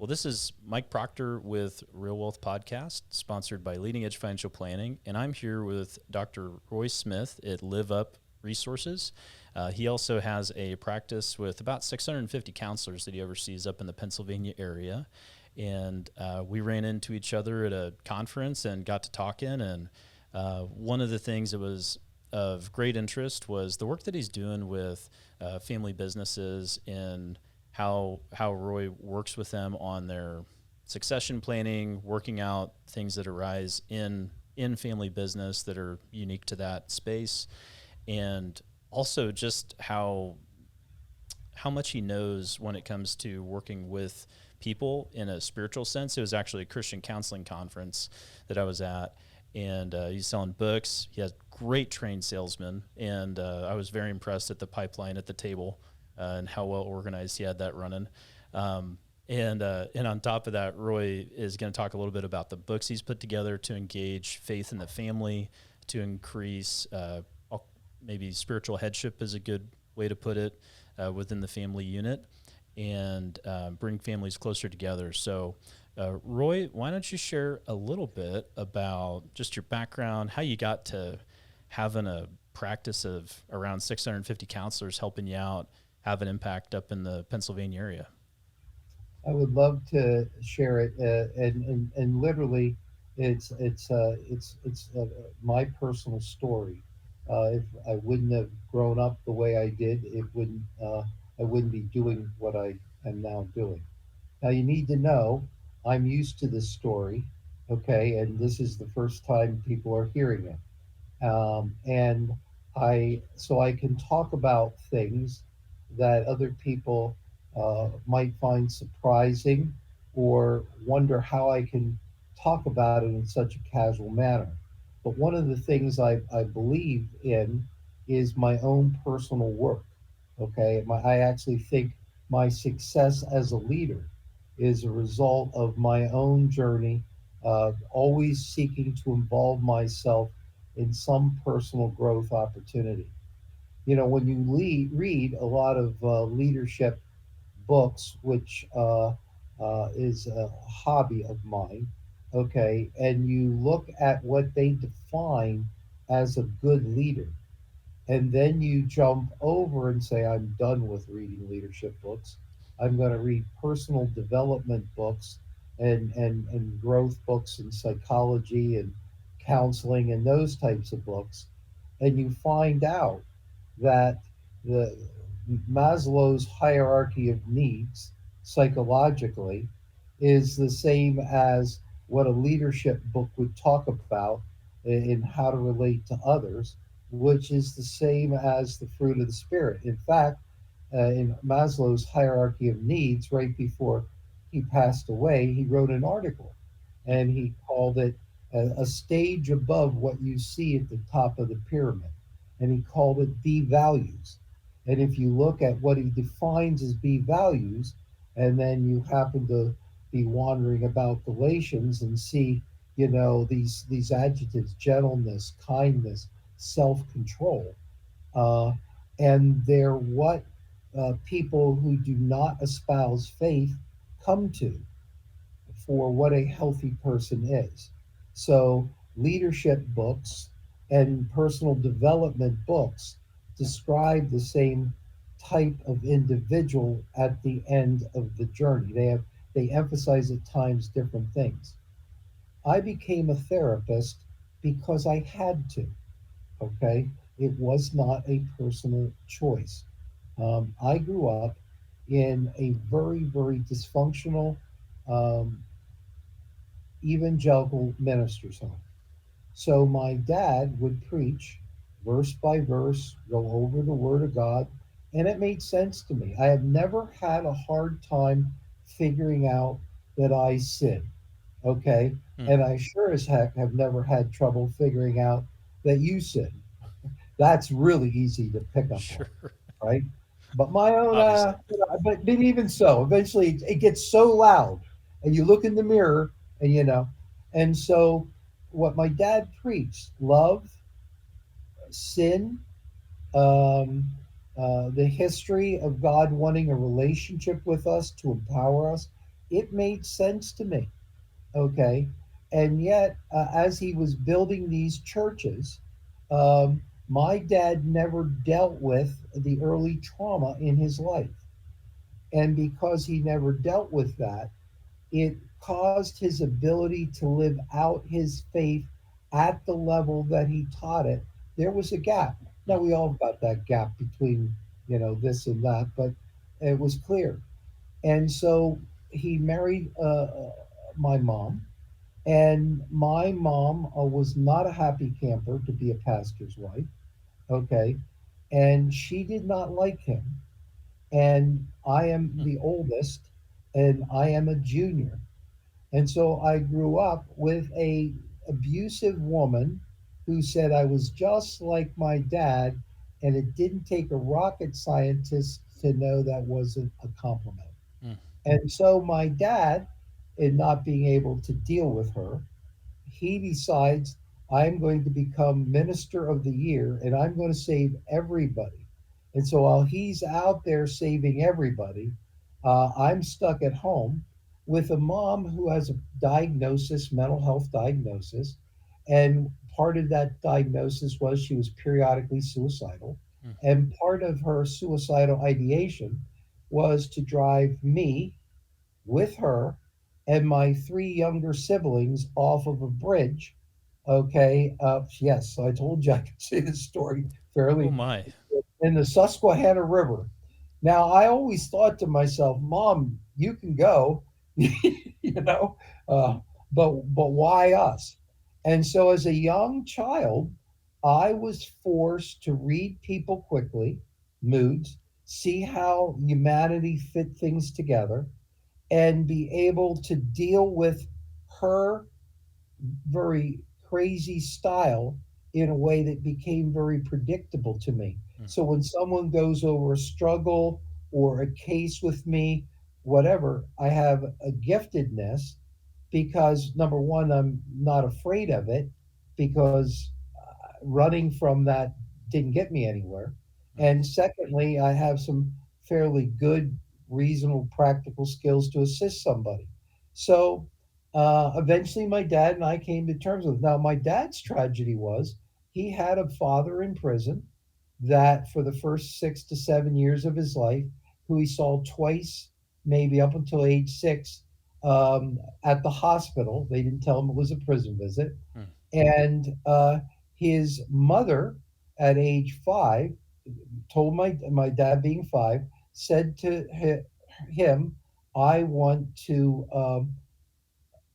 Well, this is Mike Proctor with Real Wealth Podcast, sponsored by Leading Edge Financial Planning. And I'm here with Dr. Roy Smith at Live Up Resources. He also has a practice with about 650 counselors that he oversees up in the Pennsylvania area. And we ran into each other at a conference and got to talking. And one of the things that was of great interest was the work that he's doing with family businesses and how Roy works with them on their succession planning, working out things that arise in family business that are unique to that space, and also just how much he knows when it comes to working with people in a spiritual sense. It was actually a Christian counseling conference that I was at, and he's selling books. He has great trained salesmen, and I was very impressed at the pipeline at the table and how well organized he had that running. And on top of that, Roy is going to talk a little bit about the books he's put together to engage faith in the family, to increase maybe spiritual headship is a good way to put it within the family unit, and bring families closer together. So, Roy, why don't you share a little bit about just your background, how you got to having a practice of around 650 counselors helping you out, have an impact up in the Pennsylvania area? I would love to share it, and literally, it's my personal story. If I wouldn't have grown up the way I did, it wouldn't I wouldn't be doing what I am now doing. Now you need to know I'm used to this story, okay, and this is the first time people are hearing it, and I can talk about things that other people might find surprising or wonder how I can talk about it in such a casual manner. But one of the things I believe in is my own personal work. Okay, I actually think my success as a leader is a result of my own journey, always seeking to involve myself in some personal growth opportunity. You know, when you read a lot of leadership books, which is a hobby of mine, okay, and you look at what they define as a good leader, and then you jump over and say, I'm done with reading leadership books. I'm going to read personal development books and growth books and psychology and counseling and those types of books. And you find out that the Maslow's hierarchy of needs psychologically is the same as what a leadership book would talk about in how to relate to others, which is the same as the fruit of the spirit. In fact, in Maslow's hierarchy of needs, right before he passed away, he wrote an article and he called it a stage above what you see at the top of the pyramid. And he called it B values. And if you look at what he defines as B values, and then you happen to be wandering about Galatians and see, you know, these adjectives: gentleness, kindness, self-control, uh, and they're what people who do not espouse faith come to for what a healthy person is. So, leadership books and personal development books describe the same type of individual at the end of the journey. They emphasize at times different things. I became a therapist because I had to. Okay, it was not a personal choice. I grew up in a very dysfunctional um, evangelical minister's home. So my dad would preach verse by verse, go over the Word of God, and it made sense to me. I have never had a hard time figuring out that I sin. Okay, Hmm. and I sure as heck have never had trouble figuring out that you sin. That's really easy to pick up on, Sure. right? But my own, Obviously. but even so, eventually it gets so loud, and you look in the mirror, and and so what my dad preached: love, sin, um, the history of God wanting a relationship with us to empower us. it made sense to me. Okay. And yet, as he was building these churches, my dad never dealt with the early trauma in his life. And because he never dealt with that, it caused his ability to live out his faith at the level that he taught it. There was a gap. Now, Mm. we all got that gap between, this and that, but it was clear. And so he married my mom, and my mom was not a happy camper to be a pastor's wife. Okay. And she did not like him. And I am Mm. the oldest, and I am a junior. And so I grew up with a abusive woman who said I was just like my dad, and it didn't take a rocket scientist to know that wasn't a compliment. Mm. And so my dad, in not being able to deal with her, he decides I'm going to become minister of the year and I'm going to save everybody. And so while he's out there saving everybody, I'm stuck at home with a mom who has a diagnosis, mental health diagnosis. And part of that diagnosis was she was periodically suicidal. Mm. And part of her suicidal ideation was to drive me with her and my three younger siblings off of a bridge. Okay. Yes, so I told you I could say this story Oh fairly my. in the Susquehanna River. Now, I always thought to myself, Mom, you can go, you know, uh, but why us? And so, as a young child, I was forced to read people quickly, moods, see how humanity fit things together, and be able to deal with her very crazy style in a way that became very predictable to me. Mm. So when someone goes over a struggle or a case with me, whatever, I have a giftedness because number one, I'm not afraid of it because running from that didn't get me anywhere. Mm. And secondly, I have some fairly good, reasonable, practical skills to assist somebody. So eventually, my dad and I came to terms with. Now, my dad's tragedy was he had a father in prison that for the first 6 to 7 years of his life, who he saw twice, maybe up until age 6, at the hospital. They didn't tell him it was a prison visit. Mm. And his mother, at age 5, told my dad, being 5, said to him, "I want to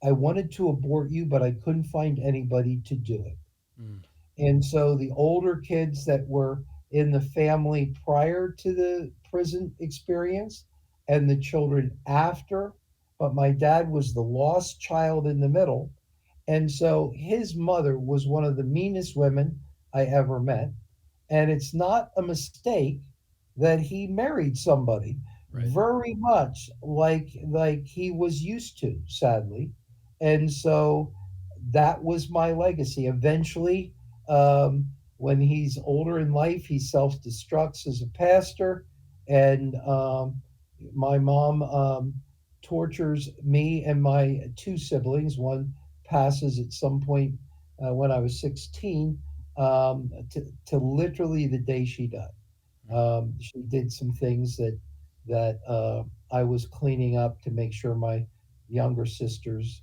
I wanted to abort you, but I couldn't find anybody to do it." Mm. And so the older kids that were in the family prior to the prison experience and the children after, but my dad was the lost child in the middle. And so his mother was one of the meanest women I ever met. And it's not a mistake that he married somebody Right. very much like he was used to, sadly. And so that was my legacy. Eventually, when he's older in life, he self destructs as a pastor, and my mom tortures me and my two siblings. One passes at some point when I was 16 to literally the day she died. Mm. She did some things that I was cleaning up to make sure my younger sisters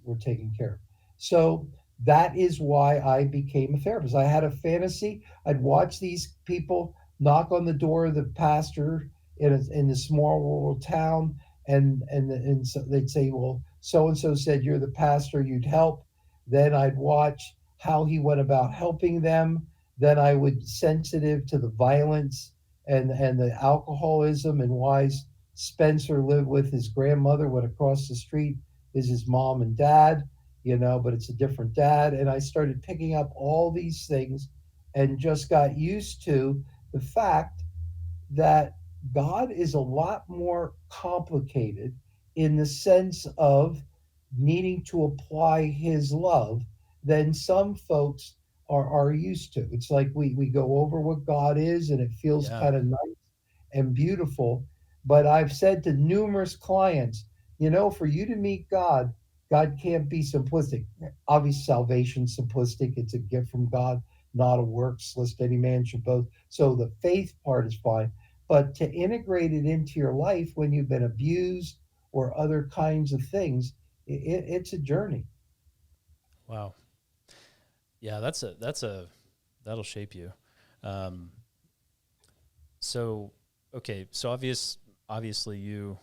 were taken care of. So that is why I became a therapist. I had a fantasy. I'd watch these people knock on the door of the pastor in the small rural town, and so they'd say, "Well, so and so said you're the pastor. You'd help." Then I'd watch how he went about helping them. Then I would sensitive to the violence and the alcoholism and why Spencer lived with his grandmother when across the street is his mom and dad, but it's a different dad. And I started picking up all these things and just got used to the fact that God is a lot more complicated in the sense of needing to apply his love than some folks are used to. It's like we go over what God is and it feels Yeah. kind of nice and beautiful. But I've said to numerous clients, For you to meet God, God can't be simplistic. Obviously, salvation's simplistic. It's a gift from God, not a works, lest any man should boast. So the faith part is fine. But to integrate it into your life when you've been abused or other kinds of things, it's a journey. Wow. Yeah, that'll shape you. Um, so okay, so obviously you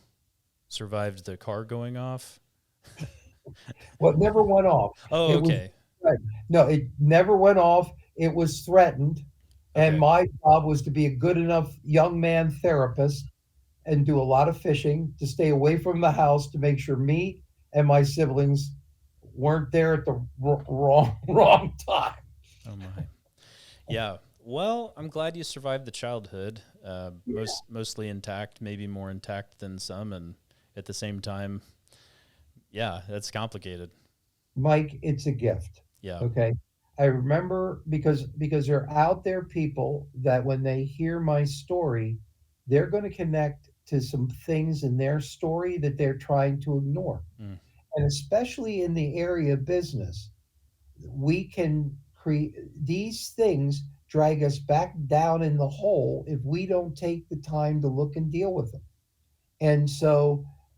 survived the car going off. Well, it never went off. Oh, It was okay. no, it never went off. It was threatened, and Okay. my job was to be a good enough young man therapist and do a lot of fishing to stay away from the house to make sure me and my siblings weren't there at the wrong time. Oh my. Yeah. Well, I'm glad you survived the childhood. Mostly intact, maybe more intact than some, and at the same time, yeah, that's complicated. Mike, it's a gift. Yeah. Okay. I remember because there are out there people that when they hear my story, they're going to connect to some things in their story that they're trying to ignore. Mm, And especially in the area of business, we can create these things drag us back down in the hole if we don't take the time to look and deal with them. And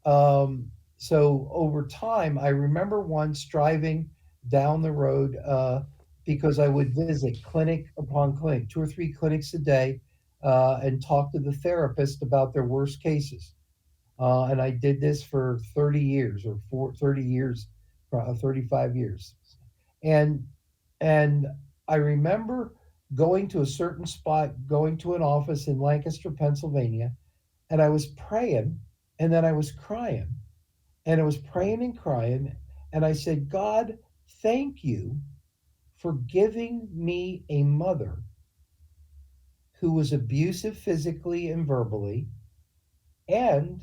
um, so over time, I remember once driving down the road because I would visit clinic upon clinic, 2 or 3 clinics a day, and talk to the therapist about their worst cases. And I did this for 30 years or 30 years, 35 years. And and I remember going to a certain spot, going to an office in Lancaster, Pennsylvania, and I was praying and then I was crying. And I was praying and crying. And I said, God, thank you for giving me a mother who was abusive physically and verbally and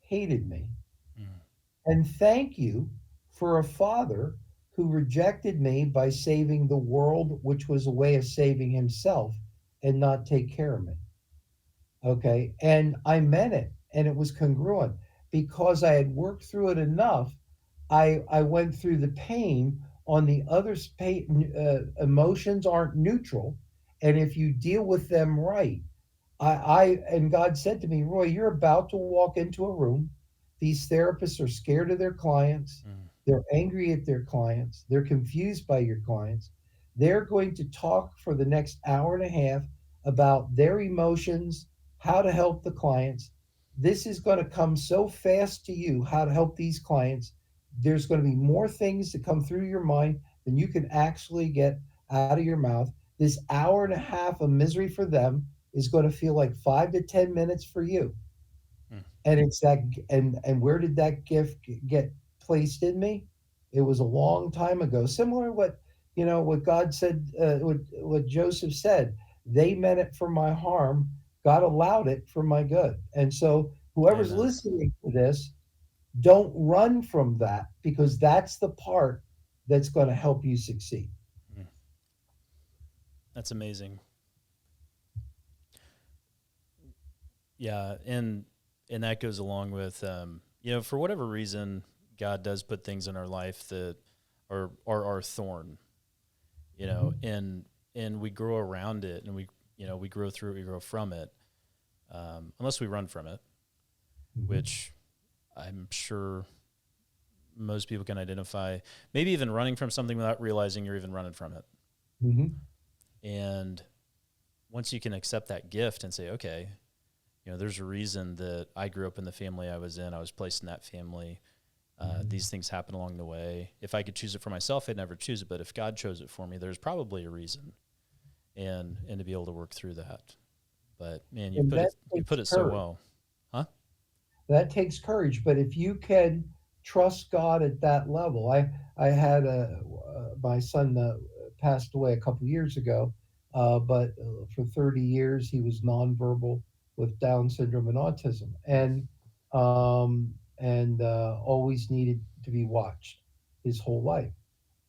hated me. mm, And thank you for a father who rejected me by saving the world, which was a way of saving himself and not take care of me. Okay. And I meant it and it was congruent because I had worked through it enough. I went through the pain on the other's pain. Emotions aren't neutral. And if you deal with them right, and God said to me, Roy, you're about to walk into a room. These therapists are scared of their clients. mm, They're angry at their clients. They're confused by your clients. They're going to talk for the next hour and a half about their emotions, how to help the clients. This is going to come so fast to you, how to help these clients. There's going to be more things that come through your mind than you can actually get out of your mouth. This hour and a half of misery for them is going to feel like 5 to 10 minutes for you. mm. And it's that, and where did that gift get placed in me? It was a long time ago. Similar to what God said, what Joseph said. They meant it for my harm. God allowed it for my good. And so, whoever's Amen. listening to this, don't run from that because that's the part that's going to help you succeed. Mm. That's amazing. Yeah, and that goes along with for whatever reason, God does put things in our life that are our thorn, Mm-hmm. and we grow around it, and we grow through it, we grow from it, unless we run from it, Mm-hmm. which I'm sure most people can identify. Maybe even running from something without realizing you're even running from it, Mm-hmm. and once you can accept that gift and say, okay, there's a reason that I grew up in the family I was in. I was placed in that family. Mm-hmm. These things happen along the way. If I could choose it for myself, I'd never choose it. But if God chose it for me, there's probably a reason, and to be able to work through that. But man, And that you takes put it so courage. well, huh? That takes courage. But if you can trust God at that level, I had my son passed away a couple years ago, but for 30 years he was nonverbal with Down syndrome and autism, Mm, and always needed to be watched his whole life.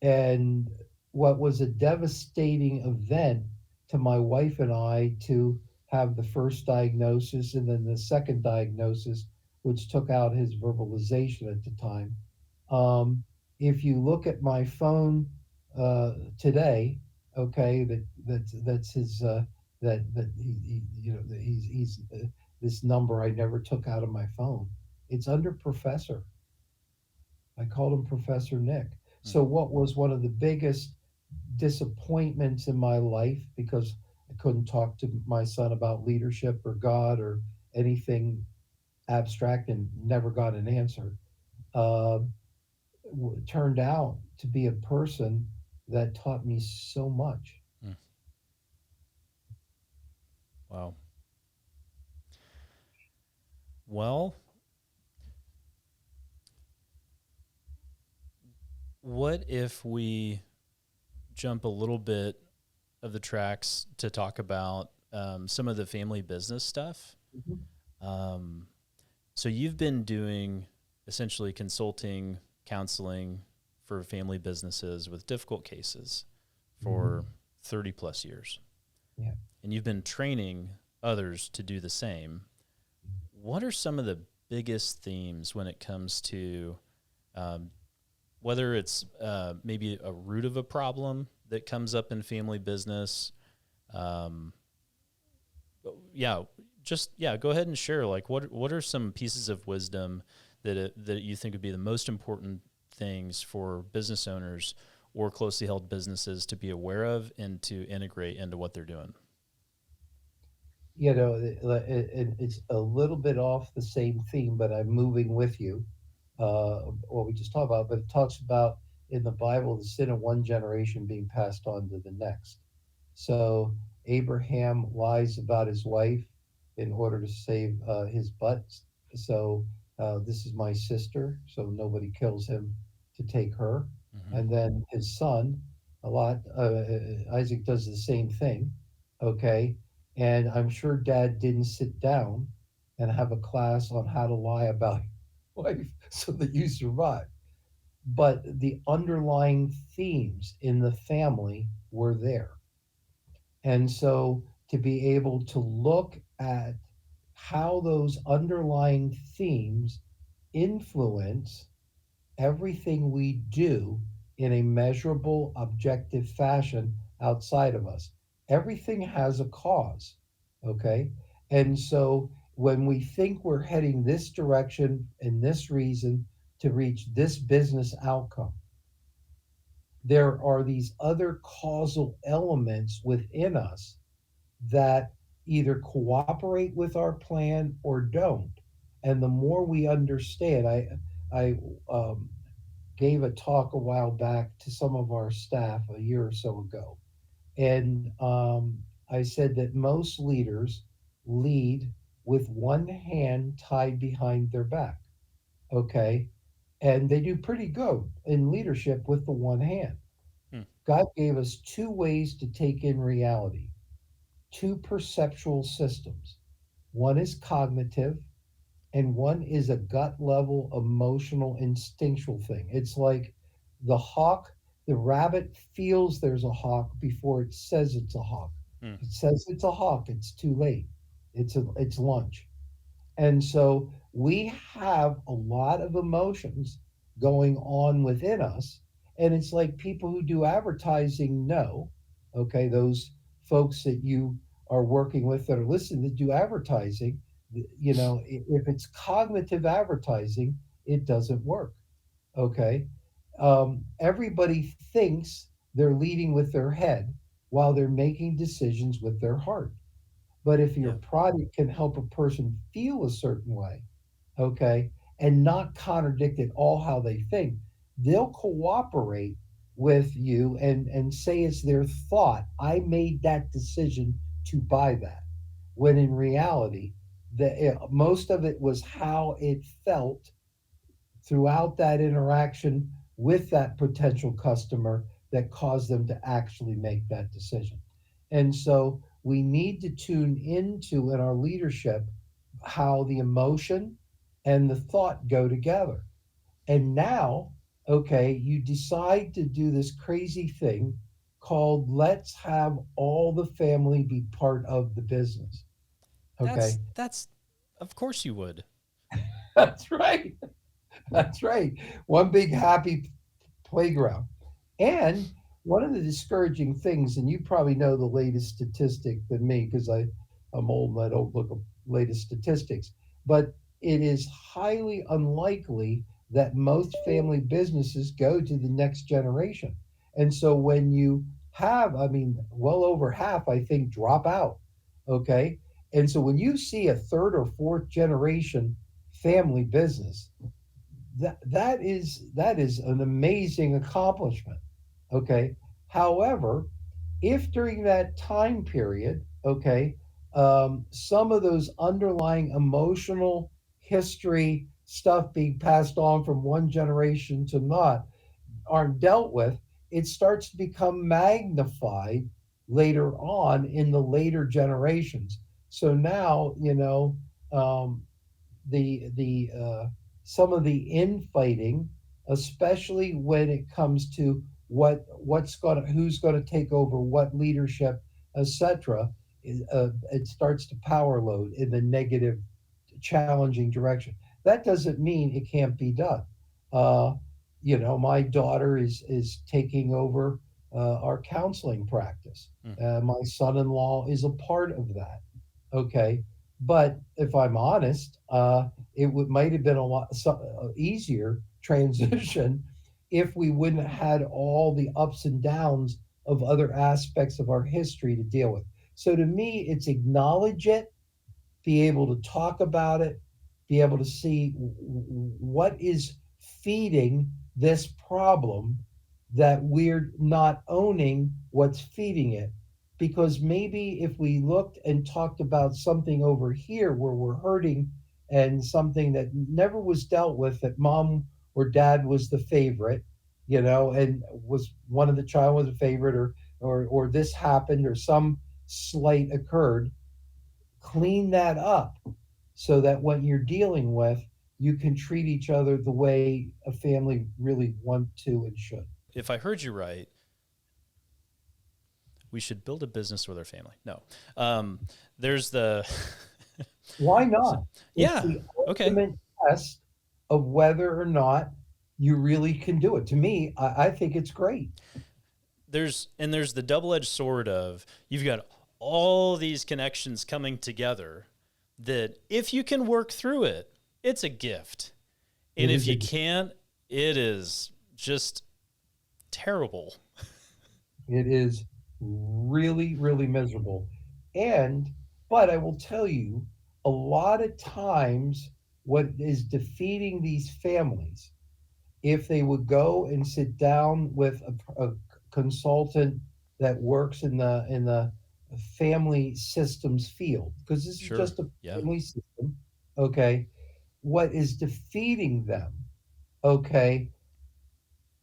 And what was a devastating event to my wife and I to have the first diagnosis and then the second diagnosis which took out his verbalization at the time. Um, if you look at my phone today, okay, that's his that he you know that he's this number I never took out of my phone. It's under Professor. I called him Professor Nick. Hmm. So what was one of the biggest disappointments in my life because I couldn't talk to my son about leadership or God or anything abstract and never got an answer. Uh, Turned out to be a person that taught me so much. Hmm. Wow. Well, what if we jump a little bit of the tracks to talk about some of the family business stuff? Mhm. Um, so you've been doing essentially consulting, counseling for family businesses with difficult cases for Mhm. 30 plus years. Yeah. And you've been training others to do the same. What are some of the biggest themes when it comes to um, whether it's maybe a root of a problem that comes up in family business? Um, yeah, go ahead and share. Like, what are some pieces of wisdom that you think would be the most important things for business owners or closely held businesses to be aware of and to integrate into what they're doing? It's a little bit off the same theme, but I'm moving with you. What we just talked about, but it talks about in the Bible the sin of one generation being passed on to the next. So Abraham lies about his wife in order to save his butt. So this is my sister, so nobody kills him to take her. Mm-hmm. And then his son, a lot. Isaac does the same thing. Okay, and I'm sure Dad didn't sit down and have a class on how to lie about your wife so that you survive. But the underlying themes in the family were there. And so to be able to look at how those underlying themes influence everything we do in a measurable, objective fashion outside of us. Everything has a cause, okay? And so when we think we're heading this direction and this reason to reach this business outcome, there are these other causal elements within us that either cooperate with our plan or don't. And the more we understand, I gave a talk a while back to some of our staff a year or so ago, and I said that most leaders lead with one hand tied behind their back. Okay, and they do pretty good in leadership with the one hand. Hmm. God gave us two ways to take in reality, two perceptual systems. One is cognitive, and one is a gut level, emotional, instinctual thing. It's like the hawk, the rabbit feels there's a hawk before it says it's a hawk. Hmm. If it says it's a hawk, it's too late. It's lunch. And so we have a lot of emotions going on within us. And it's like people who do advertising know, okay, those folks that you are working with that are listening that do advertising, if it's cognitive advertising, it doesn't work. Okay. Everybody thinks they're leading with their head while they're making decisions with their heart. But if your Yeah. product can help a person feel a certain way, okay, and not contradict at all how they think, they'll cooperate with you and say it's their thought. I made that decision to buy that. When in reality, most of it was how it felt throughout that interaction with that potential customer that caused them to actually make that decision. And so we need to tune into in our leadership how the emotion and the thought go together. And now, okay, you decide to do this crazy thing called let's have all the family be part of the business. Okay. That's of course you would. That's right. That's right. One big happy playground. And one of the discouraging things, and you probably know the latest statistic than me because I'm old and I don't look at latest statistics, but it is highly unlikely that most family businesses go to the next generation. And so when you have, I mean, well over half, I think, drop out. Okay. And so when you see a third or fourth generation family business, that is an amazing accomplishment. Okay. However, if during that time period, okay, some of those underlying emotional history stuff being passed on from one generation to not aren't dealt with, it starts to become magnified later on in the later generations. So now, um, the some of the infighting, especially when it comes to who's going to take over what leadership, etc. It starts to power load in the negative, challenging direction. That doesn't mean it can't be done. Uh, my daughter is taking over our counseling practice. Mm. My son-in-law is a part of that. Okay, but if I'm honest, it would might have been a lot easier transition if we wouldn't have had all the ups and downs of other aspects of our history to deal with. So to me, it's acknowledge it, be able to talk about it, be able to see what is feeding this problem, that we're not owning what's feeding it. Because maybe if we looked and talked about something over here where we're hurting and something that never was dealt with, that mom or dad was the favorite, and was one of the child was a favorite, or this happened, or some slight occurred, clean that up so that what you're dealing with, you can treat each other the way a family really want to and should. If I heard you right, we should build a business with our family. No, there's the Why not? It's yeah. the Okay. ultimate test of whether or not you really can do it. To me, I think it's great. There's the double-edged sword of you've got all these connections coming together that if you can work through it, it's a gift. And It if is you a, can't, it is just terrible. it is really, really miserable. And, but I will tell you, a lot of times, what is defeating these families, if they would go and sit down with a consultant that works in the family systems field, because this is Sure. just a Yeah. family system. Okay, what is defeating them, okay,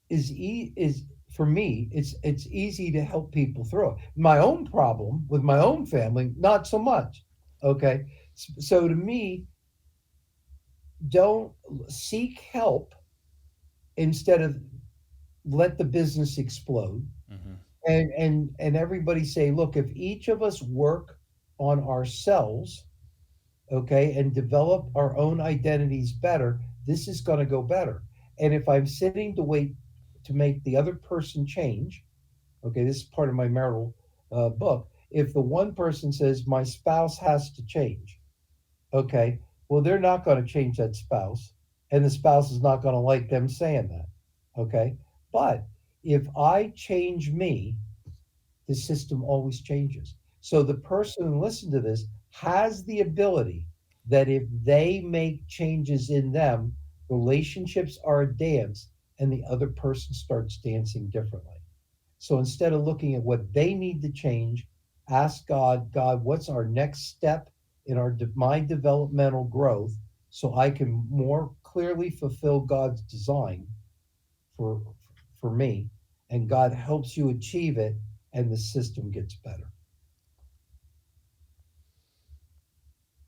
is for me, it's easy to help people through it. My own problem with my own family, not so much. Okay, so to me, don't seek help, instead of let the business explode. Hmm. And everybody say, look, if each of us work on ourselves, okay, and develop our own identities better, this is going to go better. And if I'm sitting to wait to make the other person change, okay, this is part of my marital book. If the one person says my spouse has to change, okay, well, they're not going to change that spouse, and the spouse is not going to like them saying that. Okay, but if I change me, the system always changes. So the person who listens to this has the ability that if they make changes in them, relationships are a dance, and the other person starts dancing differently. So instead of looking at what they need to change, ask God, God, what's our next step in my developmental growth, so I can more clearly fulfill God's design for for me, and God helps you achieve it, and the system gets better.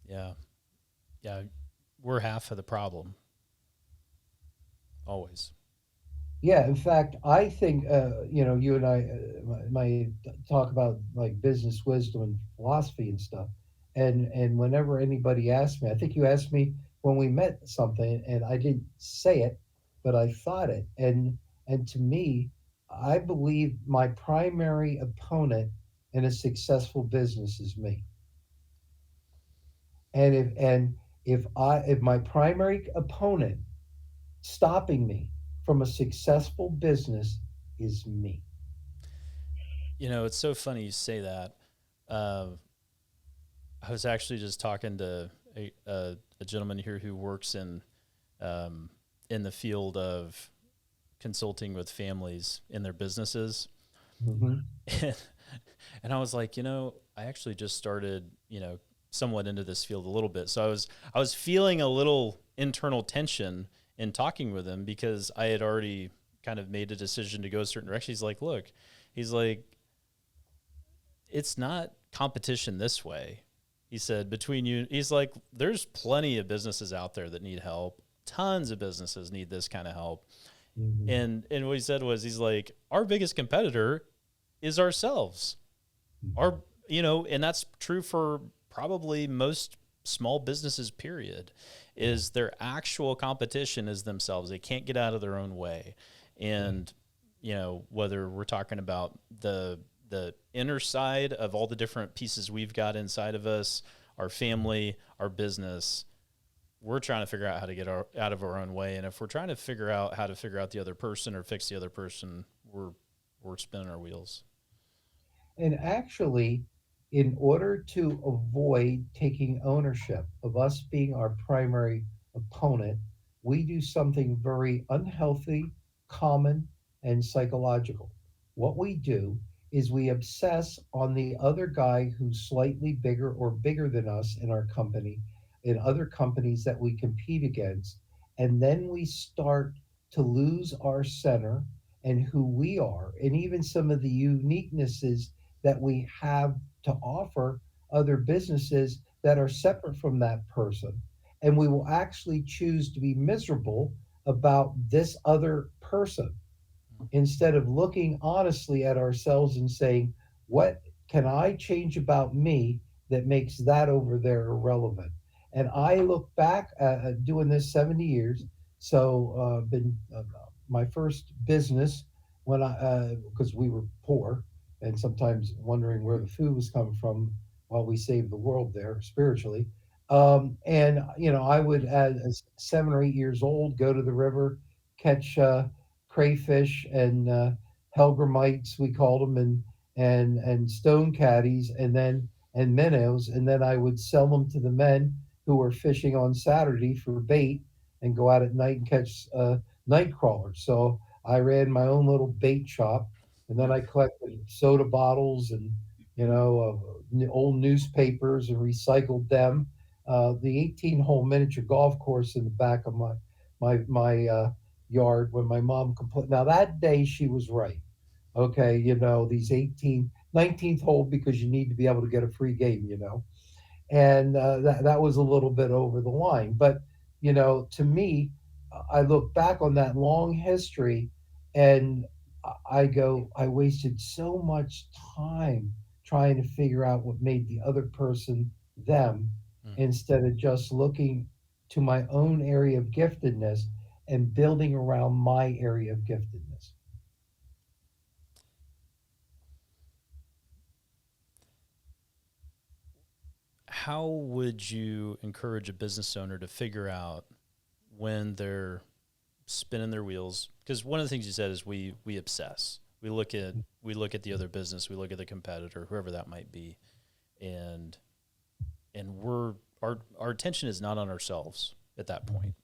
Yeah. Yeah. We're half of the problem always. Yeah, in fact, I think you and I my talk about like business wisdom and philosophy and stuff, and whenever anybody asks me, I think you asked me when we met something, and I didn't say it, but I thought it. And to me, I believe my primary opponent in a successful business is me. And if my primary opponent stopping me from a successful business is me. It's so funny you say that. Uh, I was actually just talking to a gentleman here who works um, in the field of consulting with families in their businesses. Hmm. and, and I was like, I actually just started, somewhat into this field a little bit. So I was feeling a little internal tension in talking with him because I had already kind of made a decision to go a certain direction. He's like, look, he's like, it's not competition this way. He said, between you, he's like, there's plenty of businesses out there that need help. Tons of businesses need this kind of help. Hmm. And what he said was, he's like, our biggest competitor is ourselves. Our, and that's true for probably most small businesses, period, Yeah. is their actual competition is themselves. They can't get out of their own way. Right. And, whether we're talking about the inner side of all the different pieces we've got inside of us, our family, our business, we're trying to figure out how to get out of our own way. And if we're trying to figure out how to figure out the other person or fix the other person, we're spinning our wheels. And actually, in order to avoid taking ownership of us being our primary opponent, we do something very unhealthy, common, and psychological. What we do is we obsess on the other guy who's slightly bigger or bigger than us in our company, in other companies that we compete against. And then we start to lose our center and who we are, and even some of the uniquenesses that we have to offer other businesses that are separate from that person. And we will actually choose to be miserable about this other person instead of looking honestly at ourselves and saying, what can I change about me that makes that over there irrelevant? And I look back at doing this 70 years. So, been my first business when because we were poor and sometimes wondering where the food was coming from while we saved the world there spiritually. And, I would, at 7 or 8 years old, go to the river, catch crayfish and hellgrammites we called them, and stone caddies, and minnows, and then I would sell them to the men who were fishing on Saturday for bait and go out at night and catch night crawlers. So I ran my own little bait shop, and then I collected soda bottles and old newspapers and recycled them. The 18-hole miniature golf course in the back of my yard when my mom complained. Now that day she was right. Okay, these 18, 19th hole because you need to be able to get a free game. And that was a little bit over the line. But to me, I look back on that long history, and I go, I wasted so much time trying to figure out what made the other person them, Mm. instead of just looking to my own area of giftedness and building around my area of giftedness. How would you encourage a business owner to figure out when they're spinning their wheels? Because one of the things you said is we obsess. We look at the other business, we look at the competitor, whoever that might be, and our attention is not on ourselves at that point.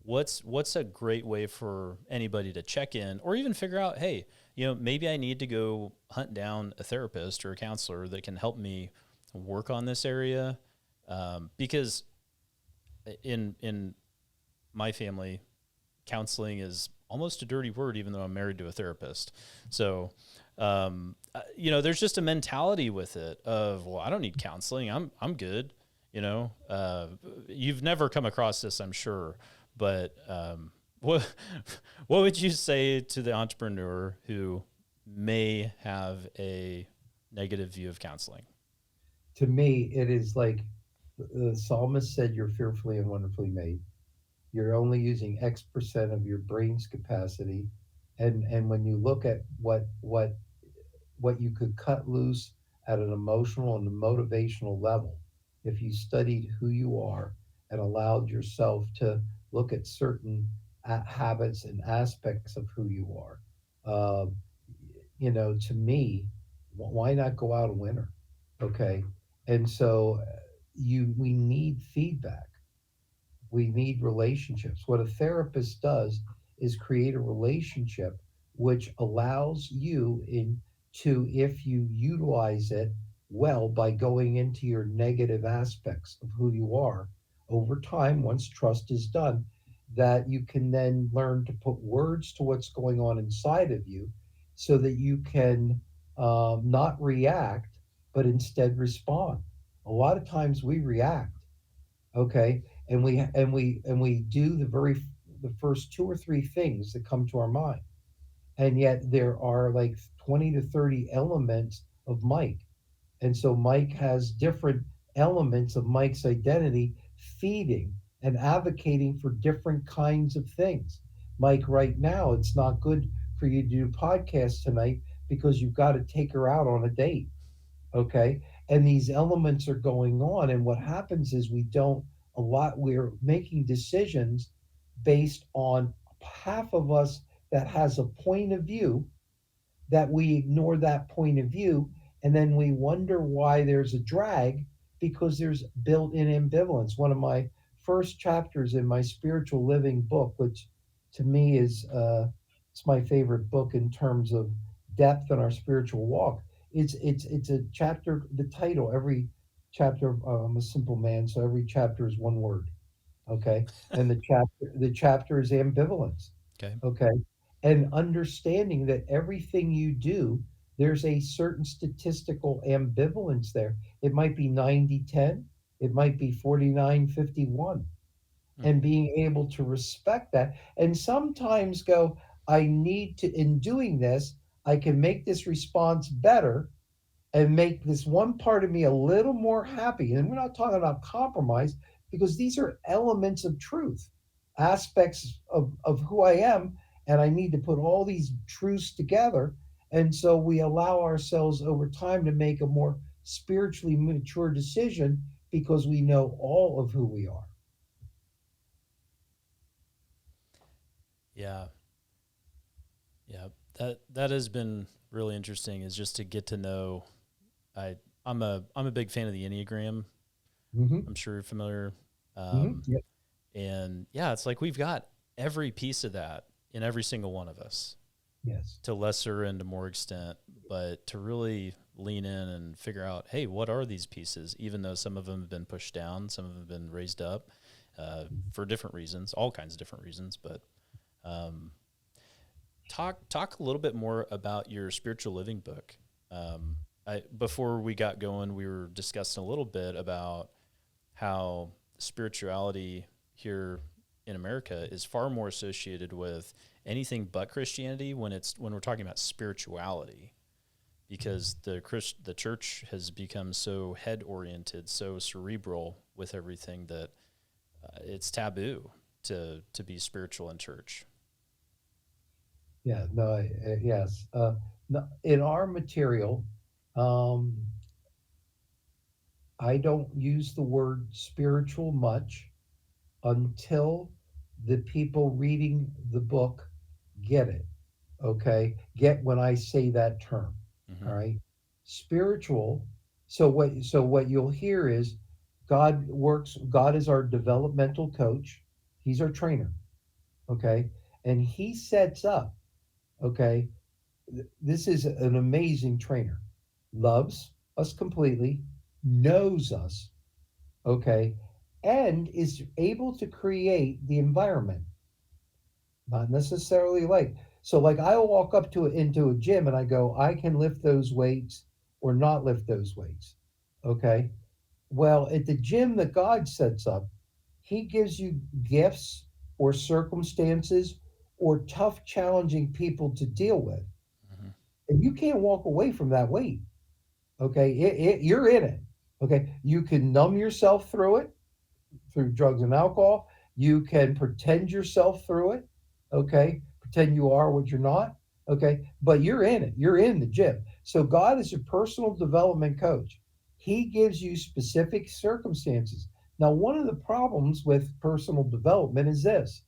What's a great way for anybody to check in or even figure out, hey, maybe I need to go hunt down a therapist or a counselor that can help me work on this area, because in my family, counseling is almost a dirty word, even though I'm married to a therapist. So, there's just a mentality with it of, well, I don't need counseling. I'm good. You've never come across this, I'm sure, but what what would you say to the entrepreneur who may have a negative view of counseling? To me, it is like The psalmist said, "You're fearfully and wonderfully made." You're only using X% of your brain's capacity, and when you look at what you could cut loose at an emotional and motivational level, if you studied who you are and allowed yourself to look at certain habits and aspects of who you are, uh, to me, why not go out a winner? Okay, and so we need feedback, we need relationships. What a therapist does is create a relationship which allows you in to, if you utilize it well by going into your negative aspects of who you are over time, once trust is done, that you can then learn to put words to what's going on inside of you so that you can not react, but instead respond. A lot of times we react, okay, and we do the first two or three things that come to our mind, and yet there are like 20 to 30 elements of Mike, and so Mike has different elements of Mike's identity feeding and advocating for different kinds of things. Mike, right now it's not good for you to do podcasts tonight because you've got to take her out on a date, okay, and these elements are going on, and what happens is we're making decisions based on half of us that has a point of view, that we ignore that point of view, and then we wonder why there's a drag, because there's built-in ambivalence. One of my first chapters in my spiritual living book, which to me is it's my favorite book in terms of depth in our spiritual walk. It's a chapter. The title, every chapter. I'm a simple man, so every chapter is one word. Okay, and the chapter is ambivalence. Okay. Okay, and understanding that everything you do, there's a certain statistical ambivalence there. It might be 90-10, it might be 49-51, Mm. and being able to respect that, and sometimes go, I need to, in doing this, I can make this response better and make this one part of me a little more happy. And we're not talking about compromise, because these are elements of truth, aspects of who I am. And I need to put all these truths together. And so we allow ourselves over time to make a more spiritually mature decision because we know all of who we are. Yeah. Yeah. That has been really interesting, is just to get to know. I I'm a big fan of the Enneagram. Mm-hmm. I'm sure you're familiar. Mm-hmm. Um, Yep. and yeah, it's like we've got every piece of that in every single one of us, Yes. to lesser and to more extent, but to really lean in and figure out, hey, what are these pieces? Even though some of them have been pushed down, some of them have been raised up for different reasons, all kinds of different reasons. But um, talk a little bit more about your spiritual living book. Before we got going, we were discussing a little bit about how spirituality here in America is far more associated with anything but Christianity when we're talking about spirituality, because the church has become so head oriented, so cerebral with everything, that it's taboo to be spiritual in church. Yeah. No. Yes. No, in our material, um, I don't use the word spiritual much until the people reading the book get it. Okay? Get when I say that term. Mm-hmm. All right? Spiritual. So what you'll hear is God is our developmental coach. He's our trainer. Okay? And he sets up, okay? This is an amazing trainer. Loves us completely, knows us, okay, and is able to create the environment, not necessarily like, so like I'll walk up to into a gym and I go, I can lift those weights or not lift those weights, okay. Well, at the gym that God sets up, he gives you gifts or circumstances or tough challenging people to deal with, Mm-hmm. and you can't walk away from that weight, okay. You're in it, Okay, you can numb yourself through it through drugs and alcohol. You can pretend yourself through it. Okay, pretend you are what you're not. Okay, but you're in it. You're in the gym. So God is a personal development coach. He gives you specific circumstances. Now, one of the problems with personal development is this: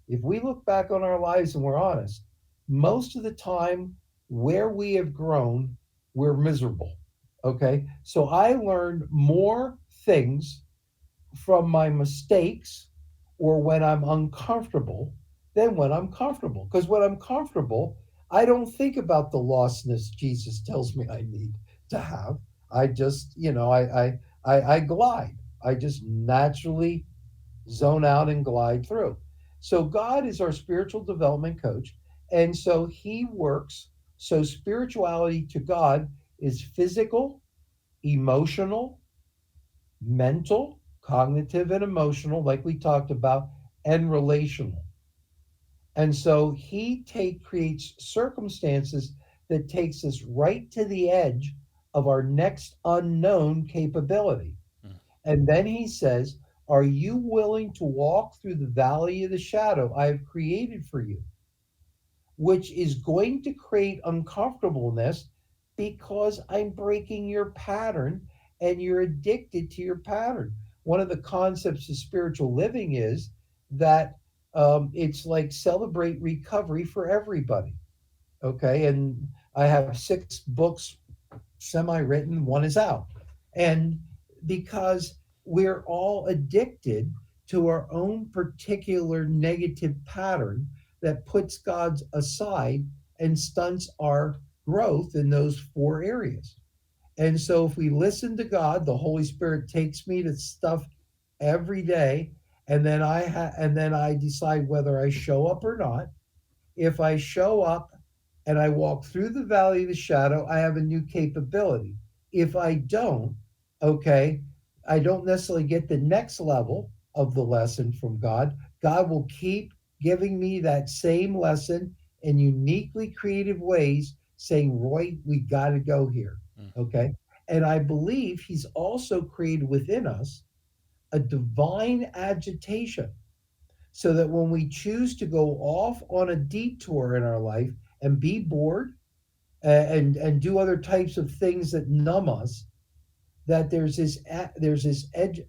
if we look back on our lives and we're honest, most of the time where we have grown, we're miserable. Okay. So I learned more things from my mistakes or when I'm uncomfortable than when I'm comfortable. Because when I'm comfortable, I don't think about the lostness Jesus tells me I need to have. I just, I glide. I just naturally zone out and glide through. So God is our spiritual development coach. And so he works. So spirituality to God is physical, emotional, mental, cognitive, and emotional, like we talked about, and relational. And so he creates circumstances that takes us right to the edge of our next unknown capability. Mm. And then he says, are you willing to walk through the valley of the shadow I have created for you? Which is going to create uncomfortableness because I'm breaking your pattern and you're addicted to your pattern. One of the concepts of spiritual living is that it's like celebrate recovery for everybody. Okay. And I have 6 books semi written, one is out. And because we're all addicted to our own particular negative pattern that puts God's aside and stunts our growth in those 4 areas. And so if we listen to God, the Holy Spirit takes me to stuff every day, and then I decide whether I show up or not. If I show up and I walk through the valley of the shadow, I have a new capability. If I don't, okay, I don't necessarily get the next level of the lesson from God. God will keep giving me that same lesson in uniquely creative ways, saying, Roy, we got to go here. Mm. Okay. And I believe he's also created within us a divine agitation so that when we choose to go off on a detour in our life and be bored and do other types of things that numb us, that there's this edge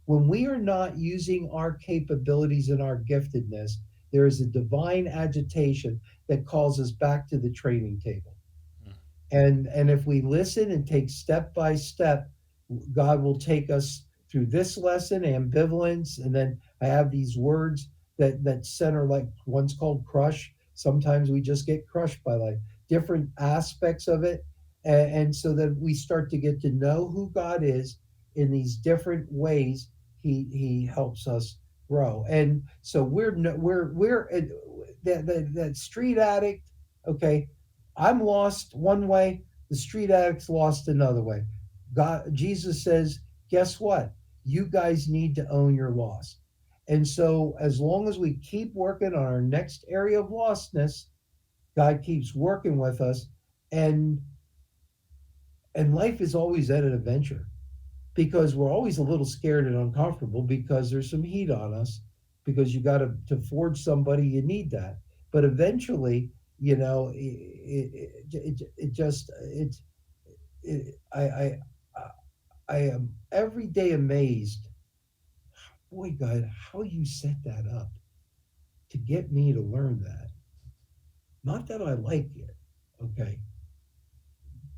when we are not using our capabilities and our giftedness, there is a divine agitation that calls us back to the training table. Mm. And if we listen and take step by step, God will take us through this lesson, ambivalence, and then I have these words that center, like one's called crush. Sometimes we just get crushed by like different aspects of it, and so that we start to get to know who God is in these different ways. He helps us grow, and so we're that street addict. Okay, I'm lost one way, the street addict's lost another way. God, Jesus says, guess what? You guys need to own your loss. And so, as long as we keep working on our next area of lostness, God keeps working with us, and and life is always at an adventure because we're always a little scared and uncomfortable because there's some heat on us because you got to forge somebody, you need that. But eventually, it just I am every day amazed, boy, God, how you set that up to get me to learn that. Not that I like it, okay,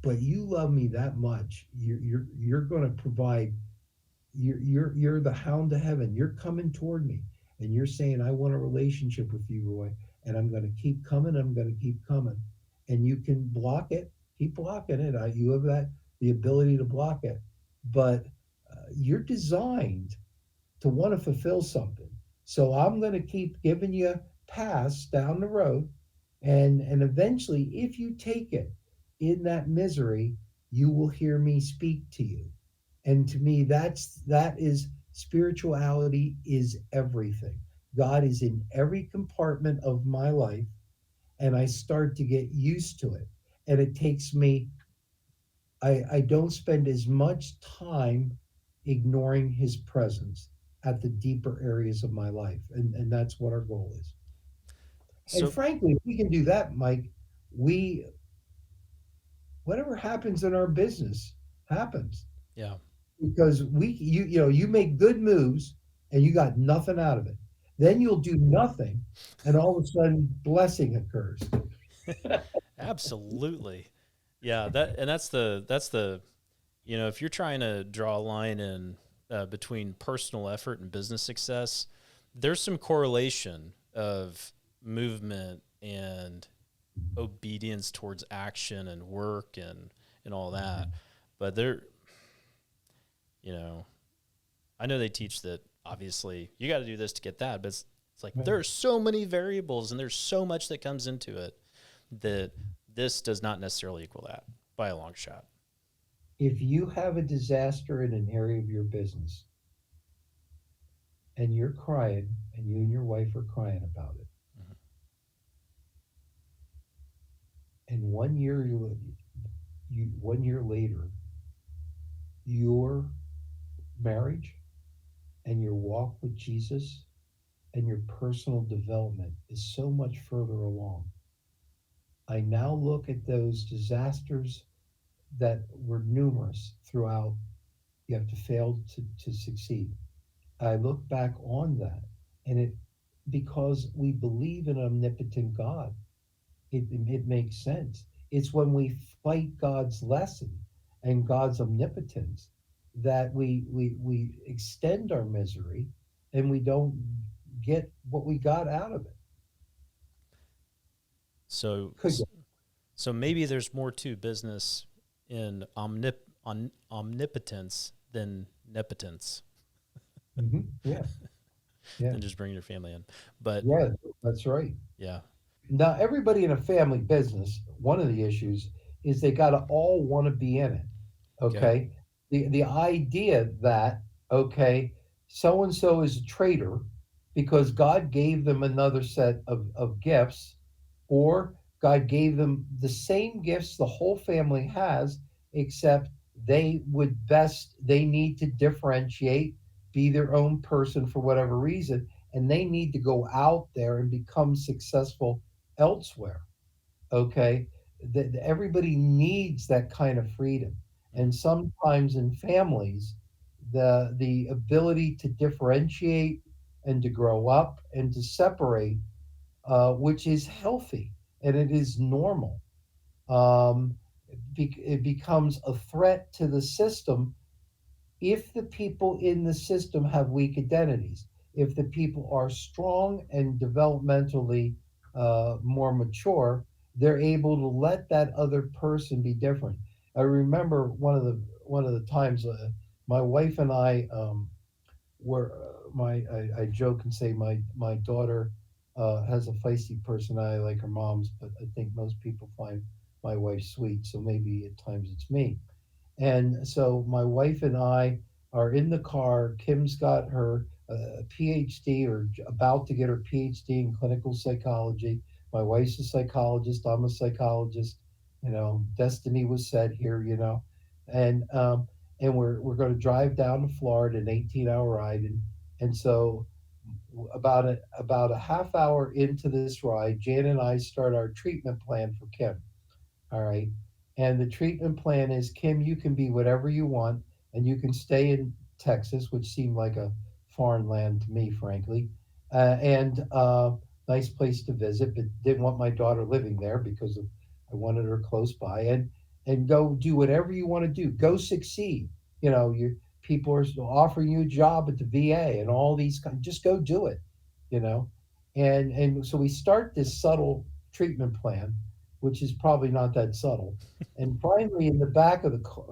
but you love me that much. You're going to provide. You're the hound to heaven. You're coming toward me, and you're saying, "I want a relationship with you, Roy." And I'm going to keep coming. I'm going to keep coming, and you can block it. Keep blocking it. You have the ability to block it, but you're designed to want to fulfill something. So I'm going to keep giving you paths down the road, and eventually, if you take it in that misery, you will hear me speak to you. And to me, that is spirituality is everything. God is in every compartment of my life, and I start to get used to it. And it takes me I don't spend as much time ignoring his presence at the deeper areas of my life. And that's what our goal is. And So frankly, if we can do that, Mike, we whatever happens in our business happens yeah. because you make good moves and you got nothing out of it. Then you'll do nothing, and all of a sudden, blessing occurs. Absolutely. Yeah, that's the if you're trying to draw a line in between personal effort and business success, there's some correlation of movement and obedience towards action and work and all that. But you know, I know they teach that obviously you got to do this to get that, but it's like Right. there are so many variables and there's so much that comes into it that this does not necessarily equal that by a long shot. If you have a disaster in an area of your business and you're crying and you and your wife are crying about it, Mhm. and 1 year you 1 year later, your marriage and your walk with Jesus and your personal development is so much further along. I now look at those disasters that were numerous throughout. You have to fail to succeed. I look back on that, and because we believe in an omnipotent God, it makes sense. It's when we fight God's lesson and God's omnipotence that we extend our misery and we don't get what we got out of it. So Could get. so maybe there's more to business in omnipotence than nepotence Yeah, yeah, than just bringing your family in. But yeah. That's right. yeah, Now, everybody in a family business, one of the issues is they got to all want to be in it. okay. Okay. The idea that, okay, so and so is a traitor because God gave them another set of gifts, or God gave them the same gifts the whole family has, except they need to differentiate, be their own person for whatever reason, and they need to go out there and become successful elsewhere. Okay. Everybody needs that kind of freedom, and Mhm. sometimes in families, the ability to differentiate and to grow up and to separate, which is healthy and it is normal, um, it becomes a threat to the system if the people in the system have weak identities. If the people are strong and developmentally more mature, they're able to let that other person be different. I remember one of the times, my wife and I were I joke and say my daughter has a feisty personality like her mom's, but I think most people find my wife sweet, so maybe at times it's me. And so my wife and I are in the car. Kim's got her PhD, or about to get her PhD in clinical psychology. My wife's a psychologist. I'm a psychologist. Destiny was set here. And we're going to drive down to Florida, an 18-hour ride, and so about a half hour into this ride, Jan and I start our treatment plan for Kim. All right. And the treatment plan is, Kim, you can be whatever you want, and you can stay in Texas, which seemed like a foreign land to me, frankly, and nice place to visit, but didn't want my daughter living there because I wanted her close by, and go do whatever you want to do. Go succeed. People are offering you a job at the VA and all these just go do it. You know, and so we start this subtle treatment plan, which is probably not that subtle. And finally, in the back of the car,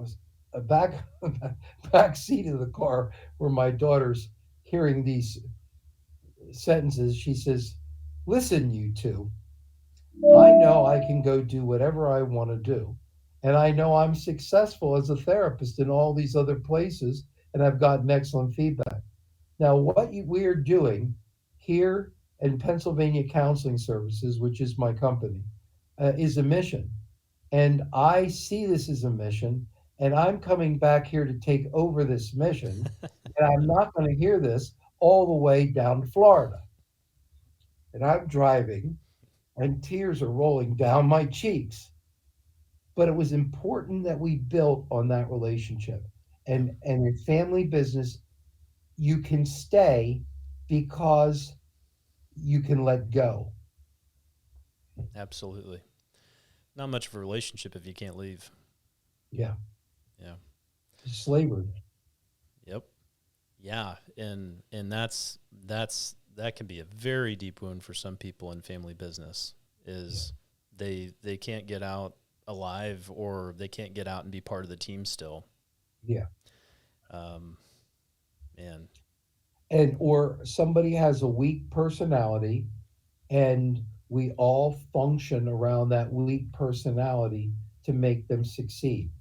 back back seat of the car, where my daughter's hearing these sentences, she says, "Listen, you two. I know I can go do whatever I want to do, and I know I'm successful as a therapist in all these other places, and I've gotten excellent feedback. Now, what we are doing here in Pennsylvania Counseling Services, which is my company, is a mission. And I see this as a mission. and I'm coming back here to take over this mission, and I'm not going to hear this all the way down to Florida. And I'm driving, and tears are rolling down my cheeks. But it was important that we built on that relationship. Yeah, And in family business, you can stay because you can let go. absolutely. Not much of a relationship if you can't leave. Yeah, Yeah. slavery. Yep. Yeah, and that can be a very deep wound for some people in family business. Yeah, Is they can't get out alive, or they can't get out and be part of the team still. yeah. Um, man, And or somebody has a weak personality, and we all function around that weak personality to make them succeed.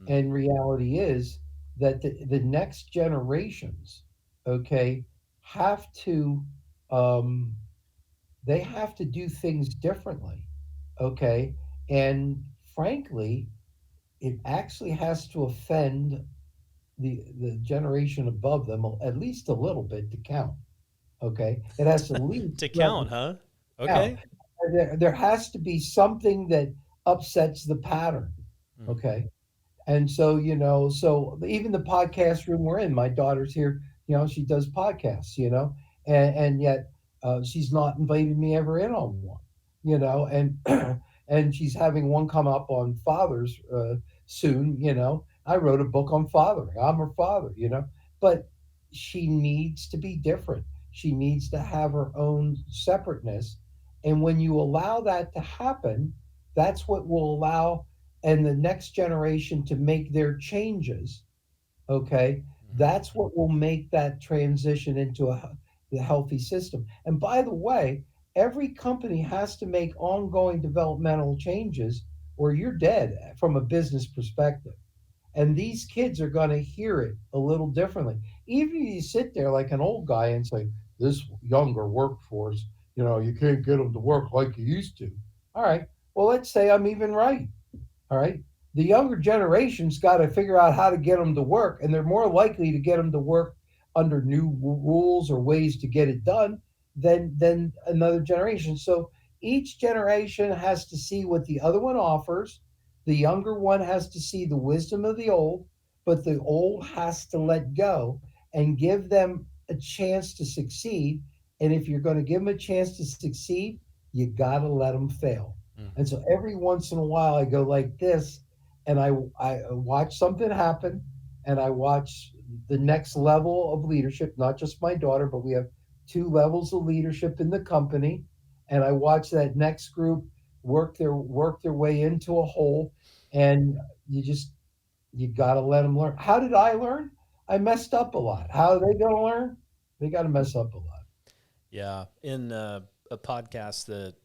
mm, And reality is that the next generations, okay, have to um, they have to do things differently, okay, and frankly, it actually has to offend the generation above them at least a little bit to count. Okay, it has to at least to threaten count, huh? to count. Okay. There has to be something that upsets the pattern. Mm, Okay, and so, so even the podcast room we're in, my daughter's here, she does podcasts, and yet she's not invited me ever in on one, and and she's having one come up on fathers soon. I wrote a book on fathering. I'm her father, but she needs to be different. She needs to have her own separateness. And when you allow that to happen, that's what will allow and the next generation to make their changes. Okay, mm, that's what will make that transition into the healthy system. And by the way, every company has to make ongoing developmental changes, or you're dead from a business perspective. And these kids are going to hear it a little differently. Even if you sit there like an old guy and say, this younger workforce, you can't get them to work like you used to. All right, well, let's say I'm even right. All right. The younger generation's got to figure out how to get them to work, and they're more likely to get them to work under new rules or ways to get it done than another generation. So each generation has to see what the other one offers. The younger one has to see the wisdom of the old, but the old has to let go and give them a chance to succeed. And if you're going to give them a chance to succeed, you got to let them fail. mm. And so every once in a while, I go like this, and I watch something happen, and I watch the next level of leadership. Not just my daughter, but we have two levels of leadership in the company, and I watch that next group work their way into a hole, and you got to let them learn. How did I learn? I messed up a lot. How are they going to learn? They got to mess up a lot. Yeah. In a podcast that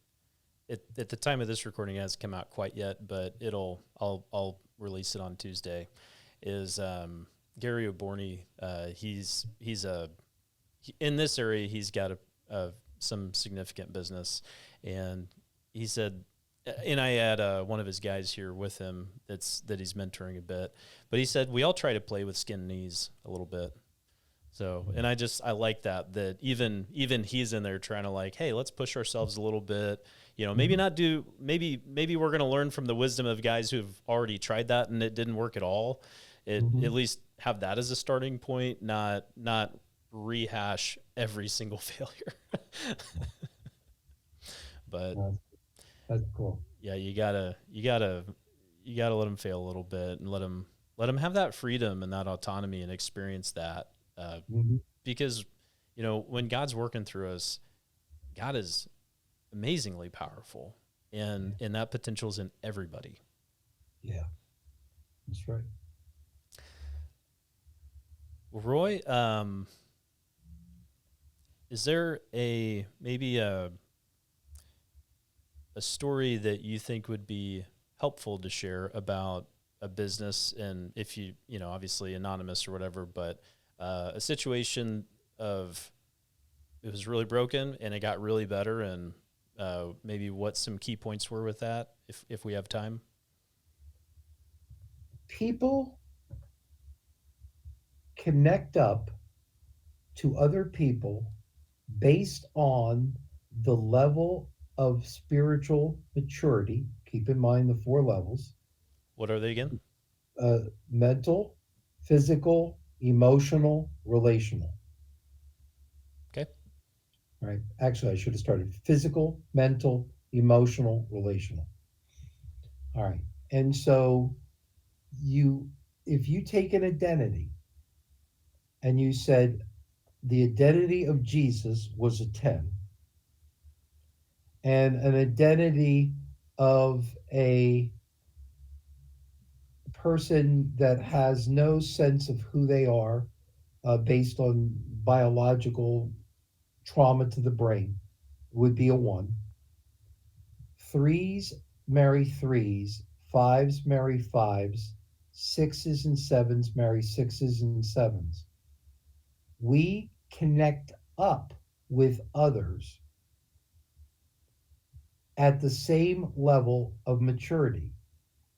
at the time of this recording hasn't come out quite yet, but I'll release it on Tuesday. Is Gary Oborny? In this area he's got some significant business, and he said, and I had one of his guys here with him that he's mentoring a bit, but he said we all try to play with skin knees a little bit. So, and I like that even he's in there trying to like, hey, let's push ourselves a little bit. Maybe Mhm. not do maybe we're going to learn from the wisdom of guys who've already tried that and it didn't work at all. At Mhm. least have that as a starting point, not rehash every single failure. But That's, that's cool. yeah, you gotta let them fail a little bit and let them have that freedom and that autonomy and experience that. Mhm. Because when God's working through us, God is amazingly powerful, and that potential is in everybody. Yeah, that's right. Roy, is there maybe a story that you think would be helpful to share about a business, and if obviously anonymous or whatever, but a situation of it was really broken and it got really better, and maybe what some key points were with that, if we have time. People connect up to other people based on the level of spiritual maturity. Keep in mind the four levels: What are they again? mental, physical, emotional, relational. Okay. Right? Actually, I should have started physical, mental, emotional, relational. All right. And so you, if you take an identity and you said the identity of Jesus was a 10, and an identity of a person that has no sense of who they are, based on biological trauma to the brain, would be a 1. Threes marry threes, fives marry fives, sixes and sevens marry sixes and sevens. We connect up with others at the same level of maturity.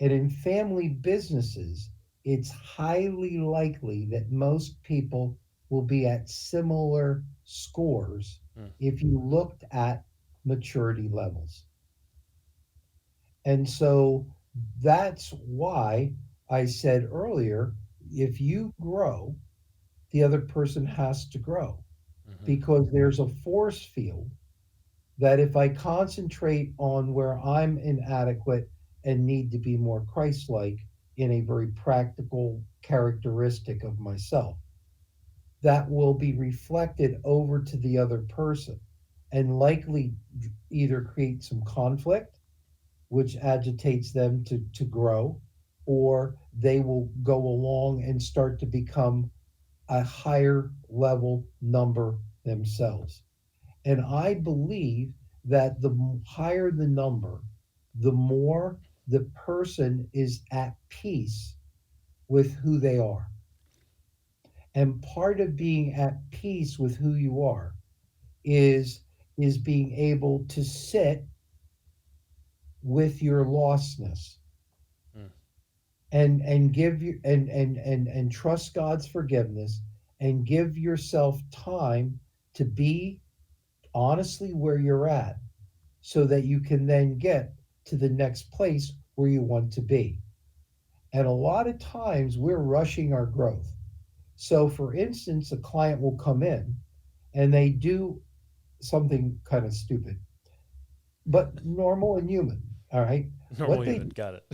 And in family businesses, it's highly likely that most people will be at similar scores Mm. if you looked at maturity levels. And so that's why I said earlier, if you grow, the other person has to grow, Hmm. because there's a force field that if I concentrate on where I'm inadequate and need to be more Christ like in a very practical characteristic of myself, that will be reflected over to the other person and likely either create some conflict, which agitates them to grow, or they will go along and start to become a higher level number themselves. And I believe that the higher the number, the more the person is at peace with who they are. And part of being at peace with who you are is is being able to sit with your lostness Mm. and give you and trust God's forgiveness and give yourself time to be honestly where you're at, so that you can then get to the next place where you want to be. And a lot of times we're rushing our growth. So, for instance, a client will come in and they do something kind of stupid, but normal and human. All right. Normal What they human. Got it.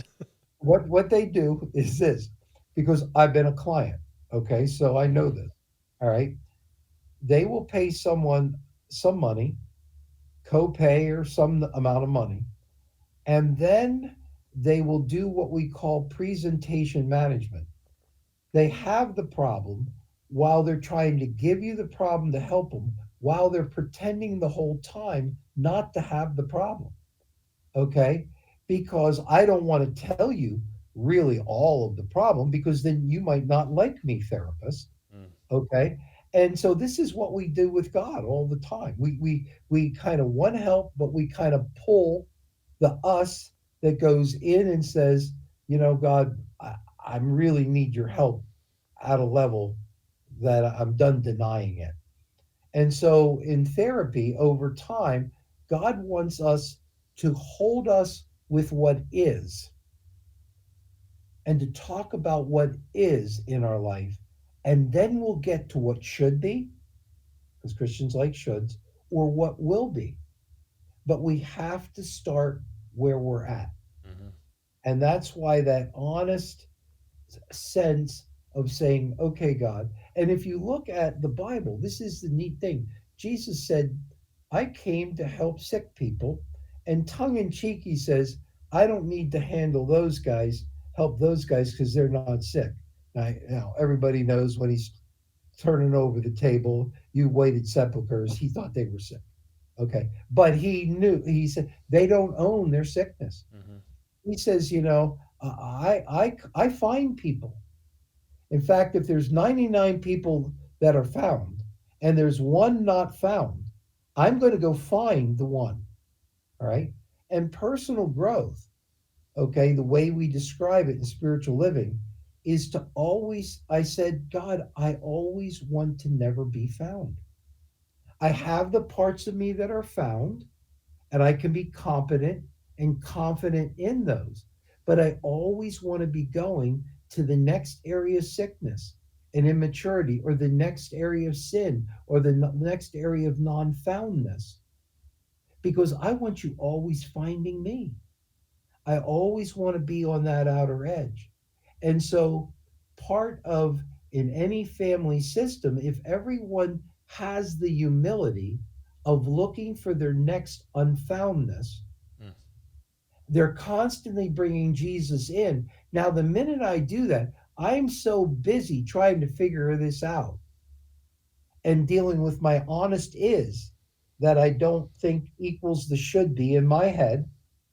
what they do is this, because I've been a client. Okay, so I know Hmm. this. All right. They will pay someone some money, co-pay or some amount of money, and then they will do what we call presentation management. They have the problem while they're trying to give you the problem to help them, while they're pretending the whole time not to have the problem. Okay? Because I don't want to tell you really all of the problem, because then you might not like me, therapist. Mm. Okay? And so this is what we do with God all the time. We kind of want help, but we kind of pull the us that goes in and says, God, I really need your help at a level that I'm done denying it. And so in therapy, over time, God wants us to hold us with what is and to talk about what is in our life. And then we'll get to what should be, because Christians like shoulds, or what will be. But we have to start where we're at. Hmm. And that's why that honest sense of saying, okay, God. And if you look at the Bible, this is the neat thing. Jesus said, I came to help sick people. And tongue in cheek, he says, I don't need to handle those guys, help those guys because they're not sick. Now, everybody knows when he's turning over the table, you waited sepulchres, he thought they were sick. Okay. But he knew, he said, they don't own their sickness. Hmm. He says, I find people. In fact, if there's 99 people that are found and there's one not found, I'm going to go find the one. All right. And personal growth, okay, the way we describe it in spiritual living, is to always, I said, God, I always want to never be found. I have the parts of me that are found, and I can be competent and confident in those. But I always want to be going to the next area of sickness and immaturity, or the next area of sin, or the next area of non foundness, because I want you always finding me. I always want to be on that outer edge. And so, part of in any family system, if everyone has the humility of looking for their next unfoundness, Mm. they're constantly bringing Jesus in. Now, the minute I do that, I'm so busy trying to figure this out and dealing with my honest is that I don't think equals the should be in my head,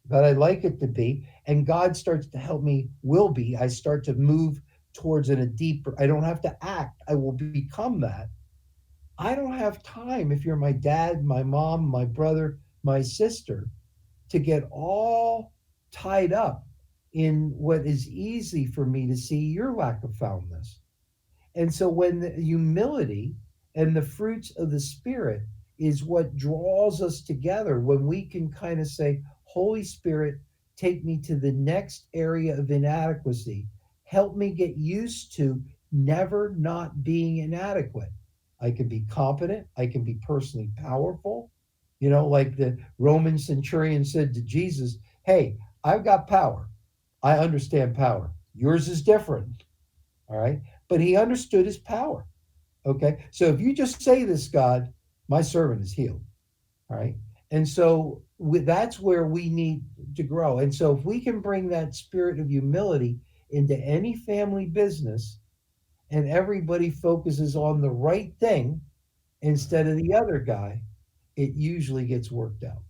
that I like it to be. And God starts to help me, will be. I start to move towards in a deeper, I don't have to act, I will become that. I don't have time, if you're my dad, my mom, my brother, my sister, to get all tied up in what is easy for me to see your lack of foundness. And so when the humility and the fruits of the Spirit is what draws us together, when we can kind of say, Holy Spirit, take me to the next area of inadequacy. Help me get used to never not being inadequate. I can be competent. I can be personally powerful. Like the Roman centurion said to Jesus, Hey, I've got power. I understand power. Yours is different. All right. But he understood his power. Okay. So if you just say this, God, my servant is healed. All right. And so that's where we need to grow. And so if we can bring that spirit of humility into any family business, and everybody focuses on the right thing instead of the other guy, it usually gets worked out.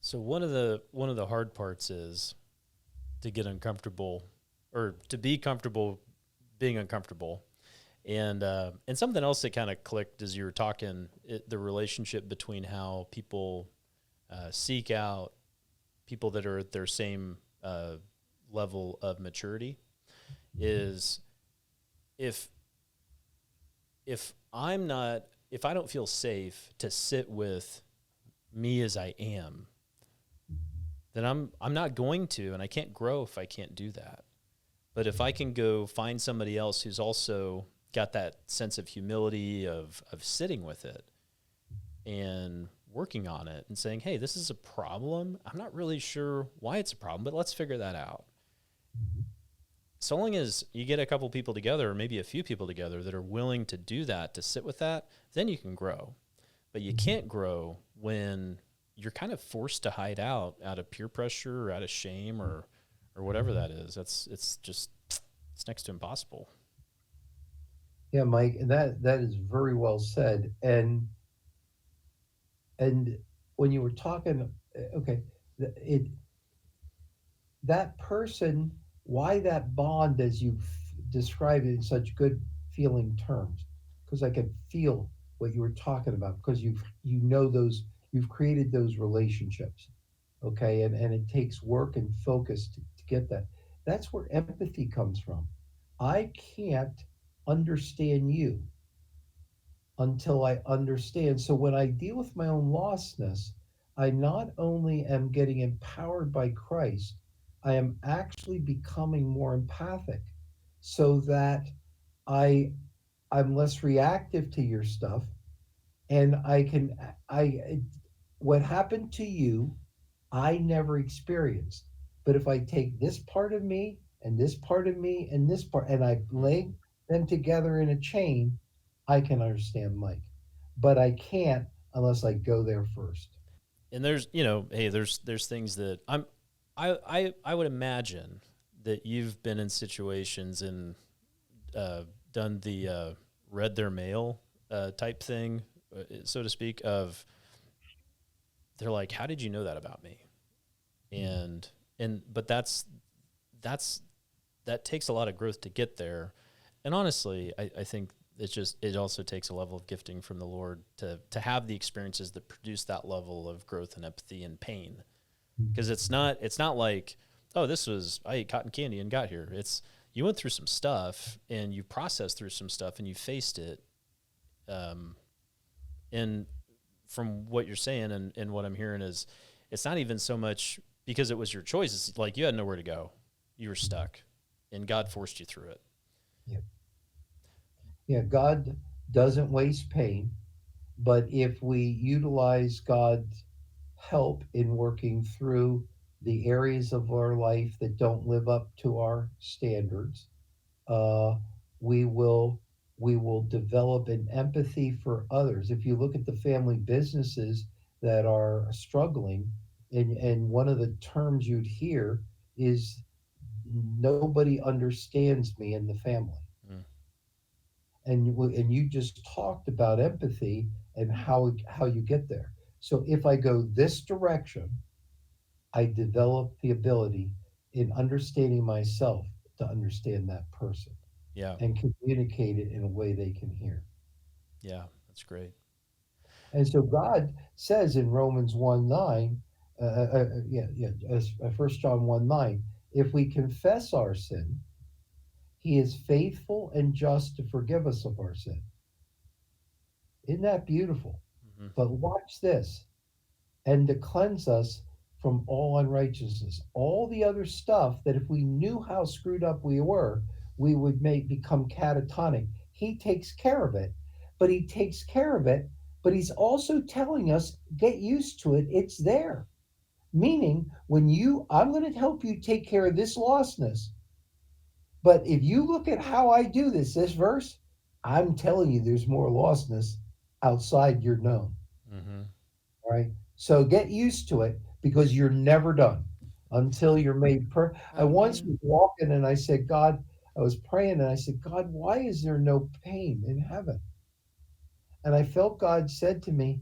So one of the hard parts is to get uncomfortable, or to be comfortable being uncomfortable. And something else that kind of clicked as you were talking, the relationship between how people seek out people that are at their same level of maturity is, if if I don't feel safe to sit with me as I am, then I'm not going to, and I can't grow if I can't do that. But if I can go find somebody else who's also got that sense of humility of sitting with it and working on it and saying, hey, this is a problem. I'm not really sure why it's a problem, but let's figure that out. So long as you get a couple people together, or maybe a few people together that are willing to do that, to sit with that, then you can grow. But you can't grow when you're kind of forced to hide out of peer pressure or out of shame or whatever that is. It's next to impossible. Yeah, Mike, and that is very well said. And when you were talking, okay, it that person, why that bond, as you described it in such good feeling terms, because I could feel what you were talking about, because you've created those relationships, okay, and it takes work and focus to get that. That's where empathy comes from. I can't understand you until I understand. So when I deal with my own lostness, I not only am getting empowered by Christ, I am actually becoming more empathic, so that I I'm less reactive to your stuff, and I what happened to you, I never experienced. But if I take this part of me and this part of me and this part, and I lay them together in a chain, I can understand Mike. But I can't unless I go there first. And there's, hey, there's things that I would imagine that you've been in situations and done the read their mail type thing, so to speak, of they're like, how did you know that about me? But that's that takes a lot of growth to get there. And honestly, I think it also takes a level of gifting from the Lord to have the experiences that produce that level of growth and empathy and pain. Because it's not like, oh, I ate cotton candy and got here. It's you went through some stuff and you processed through some stuff and you faced it. And from what you're saying and what I'm hearing is it's not even so much because it was your choice. It's like you had nowhere to go. You were stuck and God forced you through it. Yeah. Yeah, God doesn't waste pain, but if we utilize God's help in working through the areas of our life that don't live up to our standards, uh, we will we will develop an empathy for others. If you look at the family businesses that are struggling, and one of the terms you'd hear is nobody understands me in the family. Mm. And you just talked about empathy and how you get there. So if I go this direction, I develop the ability in understanding myself to understand that person Yeah. and communicate it in a way they can hear. Yeah. That's great. And so God says in Romans 1 9, First John 1 9, if we confess our sin, he is faithful and just to forgive us of our sin. Isn't that beautiful? Mm-hmm. But watch this, and to cleanse us from all unrighteousness. All the other stuff that if we knew how screwed up we were, we would make become catatonic. He takes care of it, but he takes care of it, but he's also telling us get used to it. It's there. Meaning, when I'm going to help you take care of this lostness. But if you look at how I do this verse, I'm telling you there's more lostness outside your known. Mm-hmm. All right. So get used to it because you're never done until you're made I once Amen. was walking and I said, God, I was praying and I said, God, why is there no pain in heaven? And I felt God said to me,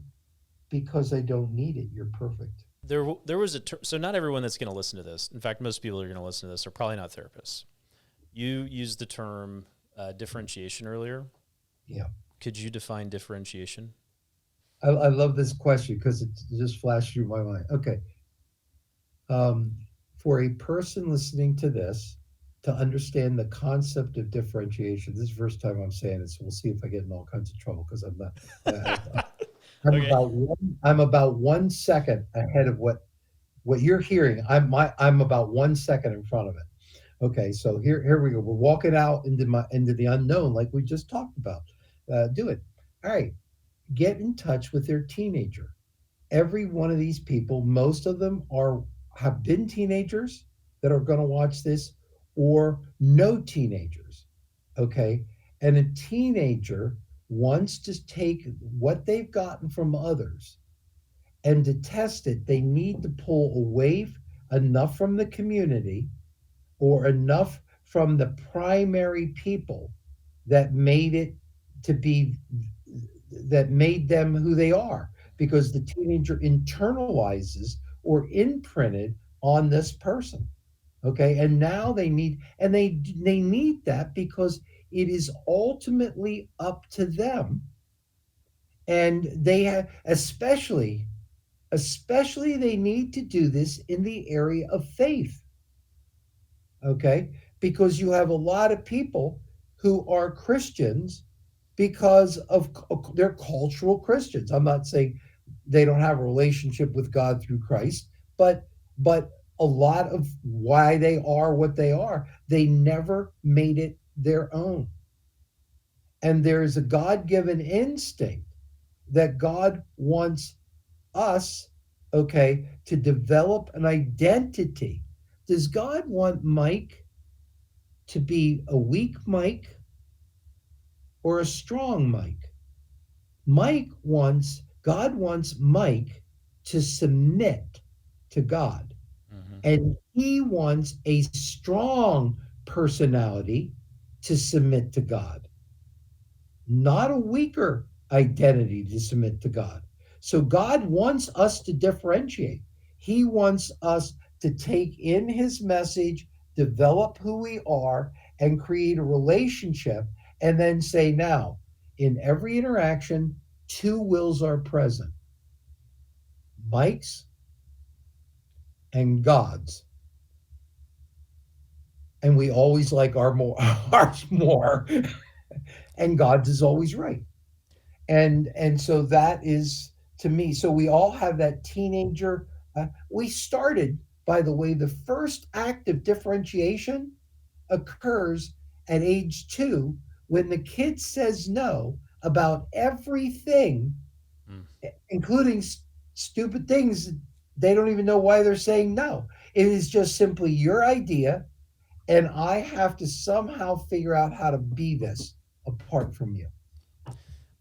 because I don't need it. You're perfect. There was so not everyone that's going to listen to this. In fact, most people who are going to listen to this are probably not therapists. You used the term differentiation earlier. Yeah. Could you define differentiation? I love this question because it just flashed through my mind. Okay. Um, for a person listening to this to understand the concept of differentiation, this is the first time I'm saying it, so we'll see if I get in all kinds of trouble because I'm not. Okay. I'm about 1 second ahead of what you're hearing. I'm about 1 second in front of it. Okay, so here we go. We're walking out into the unknown, like we just talked about. Do it. All right. Get in touch with their teenager. Every one of these people, most of them have been teenagers that are going to watch this, or no teenagers. Okay, and a teenager wants to take what they've gotten from others, and to test it, they need to pull away enough from the community or enough from the primary people that made it to be that made them who they are, because the teenager internalizes or imprinted on this person. Okay, and now they need that because it is ultimately up to them, and they have especially they need to do this in the area of faith. Okay, because you have a lot of people who are Christians because of they're cultural Christians. I'm not saying they don't have a relationship with God through Christ, but a lot of why they are what they are, they never made it their own. And there is a God-given instinct that God wants us, okay, to develop an identity. Does God want Mike to be a weak Mike or a strong Mike? God wants Mike to submit to God. Mm-hmm. And he wants a strong personality to submit to God, not a weaker identity to submit to God. So God wants us to differentiate. He wants us to take in his message, develop who we are, and create a relationship, and then say, now, in every interaction, two wills are present, Mike's and God's. and we always like our more ours more, and God's is always right. And so that is to me. So we all have that teenager. We started, by the way, the first act of differentiation occurs at age 2 when the kid says no about everything, Mm. including stupid things. They don't even know why they're saying no. It is just simply your idea, and I have to somehow figure out how to be this apart from you.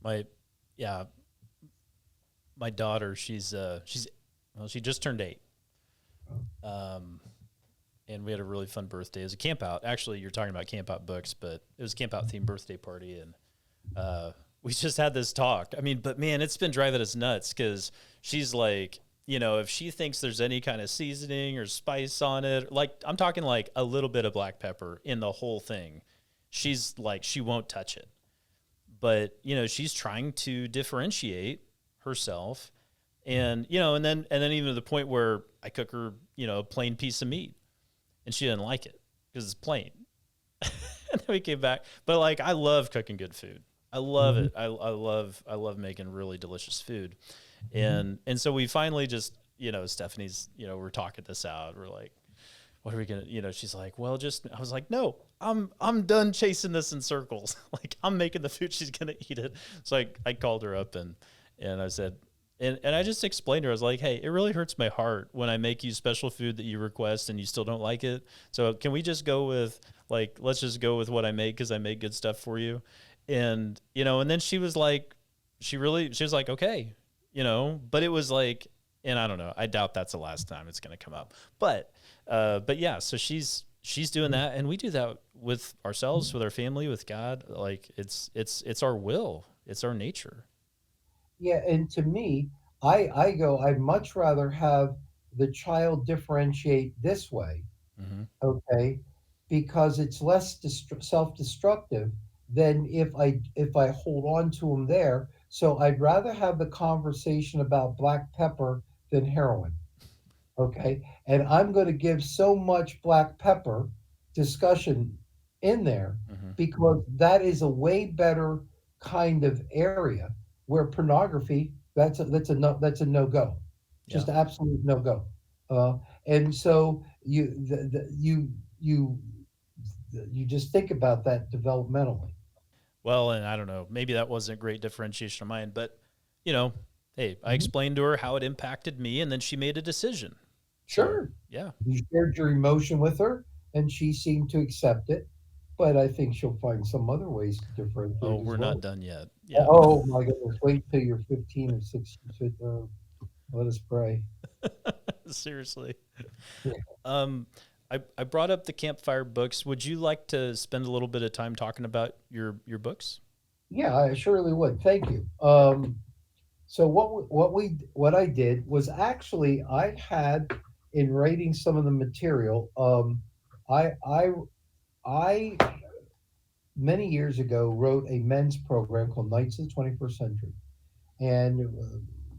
My, yeah, my daughter, she's, well, she just turned 8. Um, and we had a really fun birthday. It was a camp out. Actually, you're talking about camp out books, but it was a camp out themed birthday party. And we just had this talk. I mean, but man, it's been driving us nuts because she's like, if she thinks there's any kind of seasoning or spice on it, like I'm talking like a little bit of black pepper in the whole thing, she's like, she won't touch it. But, she's trying to differentiate herself. And, and then even to the point where I cook her, a plain piece of meat and she didn't like it because it's plain. And then we came back. But like, I love cooking good food. I love Mhm, it. I love making really delicious food. mhm. And so we finally just, Stephanie's, we're talking this out. We're like, what are we gonna, she's like, well, just, I was like, no, I'm done chasing this in circles. Like I'm making the food, she's gonna eat it. So I called her up and I said, and I just explained to her, I was like, hey, it really hurts my heart when I make you special food that you request and you still don't like it. So can we just go with like, let's just go with what I make because I make good stuff for you. And then she was like, she was like, okay, but it was like, and I don't know, I doubt that's the last time it's going to come up. But yeah, so she's doing that, and we do that with ourselves, with our family, with God. Like it's our will, it's our nature. Yeah, and to me, I go, I'd much rather have the child differentiate this way, Mm-hmm. okay, because it's less self-destructive than if I hold on to them there. So I'd rather have the conversation about black pepper than heroin. Okay, and I'm going to give so much black pepper discussion in there Mm-hmm. because that is a way better kind of area where pornography, that's a no go, Yeah. just absolute no go. uh, and so you you just think about that developmentally. Well, and I don't know, maybe that wasn't a great differentiation of mine, but you know, hey, I Mhm. explained to her how it impacted me, and then she made a decision. So Sure, yeah. you shared your emotion with her and she seemed to accept it, but I think she'll find some other ways to Oh, differentiate as we're not well. done yet. Yeah. Oh my goodness, wait till you're 15 or 16. Let us pray. Seriously. Yeah, I brought up the campfire books. Would you like to spend a little bit of time talking about your books? yeah, I surely would. Thank you. So what I did was actually I had in writing some of the material. I I I many years ago wrote a men's program called Knights of the 21st Century, and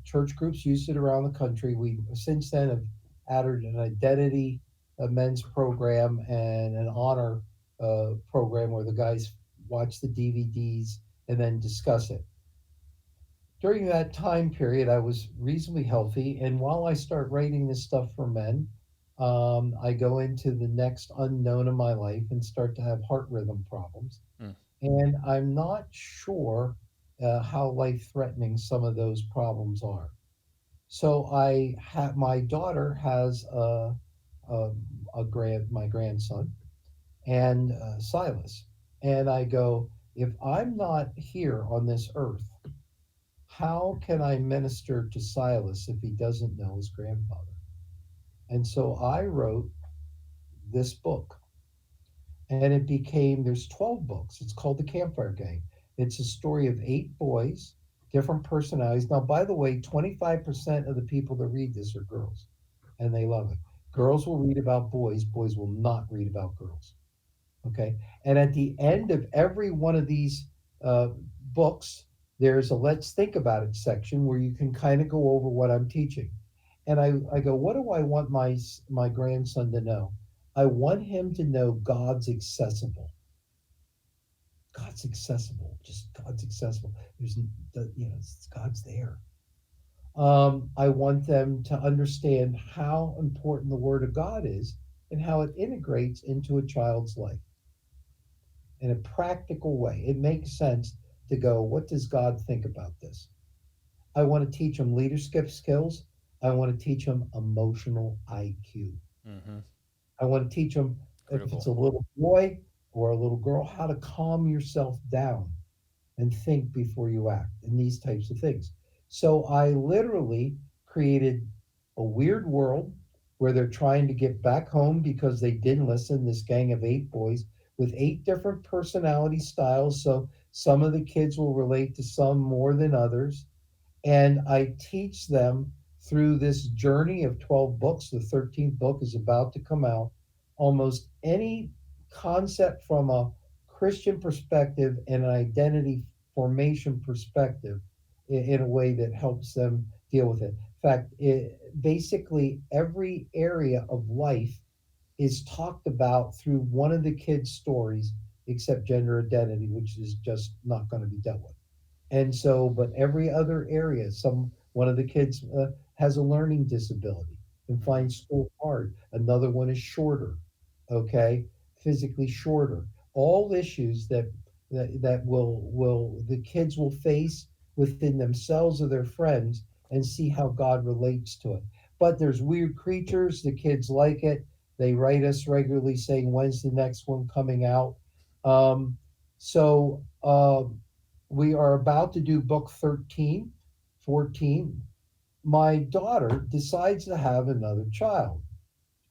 church groups used it around the country. We since then have added an identity, a men's program, and an honor program where the guys watch the DVDs and then discuss it. During that time period, I was reasonably healthy, and while I start writing this stuff for men, I go into the next unknown in my life and start to have heart rhythm problems, Mm, and I'm not sure how life threatening some of those problems are. So I have my daughter has a, my grandson and Silas, and I go, if I'm not here on this earth, how can I minister to Silas if he doesn't know his grandfather? And so I wrote this book, and it became, there's 12 books. It's called The Campfire Gang. It's a story of 8 boys, different personalities. Now, by the way, 25% of the people that read this are girls, and they love it. mm, Girls will read about boys, boys will not read about girls. Okay. And at the end of every one of these uh, books, there's a let's think about it section where you can kind of go over what I'm teaching. And I go, what do I want my grandson to know? I want him to know God's accessible. God's accessible. Just God's accessible. There's, God's there. I want them to understand how important the Word of God is and how it integrates into a child's life in a practical way. It makes sense to go, what does God think about this? I want to teach them leadership skills. I want to teach them emotional IQ. Mm-hmm. I want to teach them, if it's Critical. a little boy or a little girl, how to calm yourself down and think before you act and these types of things. So I literally created a weird world where they're trying to get back home because they didn't listen. This gang of 8 boys with 8 different personality styles. So some of the kids will relate to some more than others, and I teach them through this journey of 12 books. The 13th book is about to come out. Almost any concept from a Christian perspective and an identity formation perspective in a way that helps them deal with it. In fact, basically every area of life is talked about through one of the kids' stories, except gender identity, which is just not going to be dealt with. And so, but every other area, some one of the kids has a learning disability and Mm-hmm. finds school hard. Another one is shorter, okay, physically shorter. All issues that will the kids will face within themselves or their friends, and see how God relates to it. But there's weird creatures. The kids like it. They write us regularly saying, "When's the next one coming out?" Um, so we are about to do book 13, 14. My daughter decides to have another child.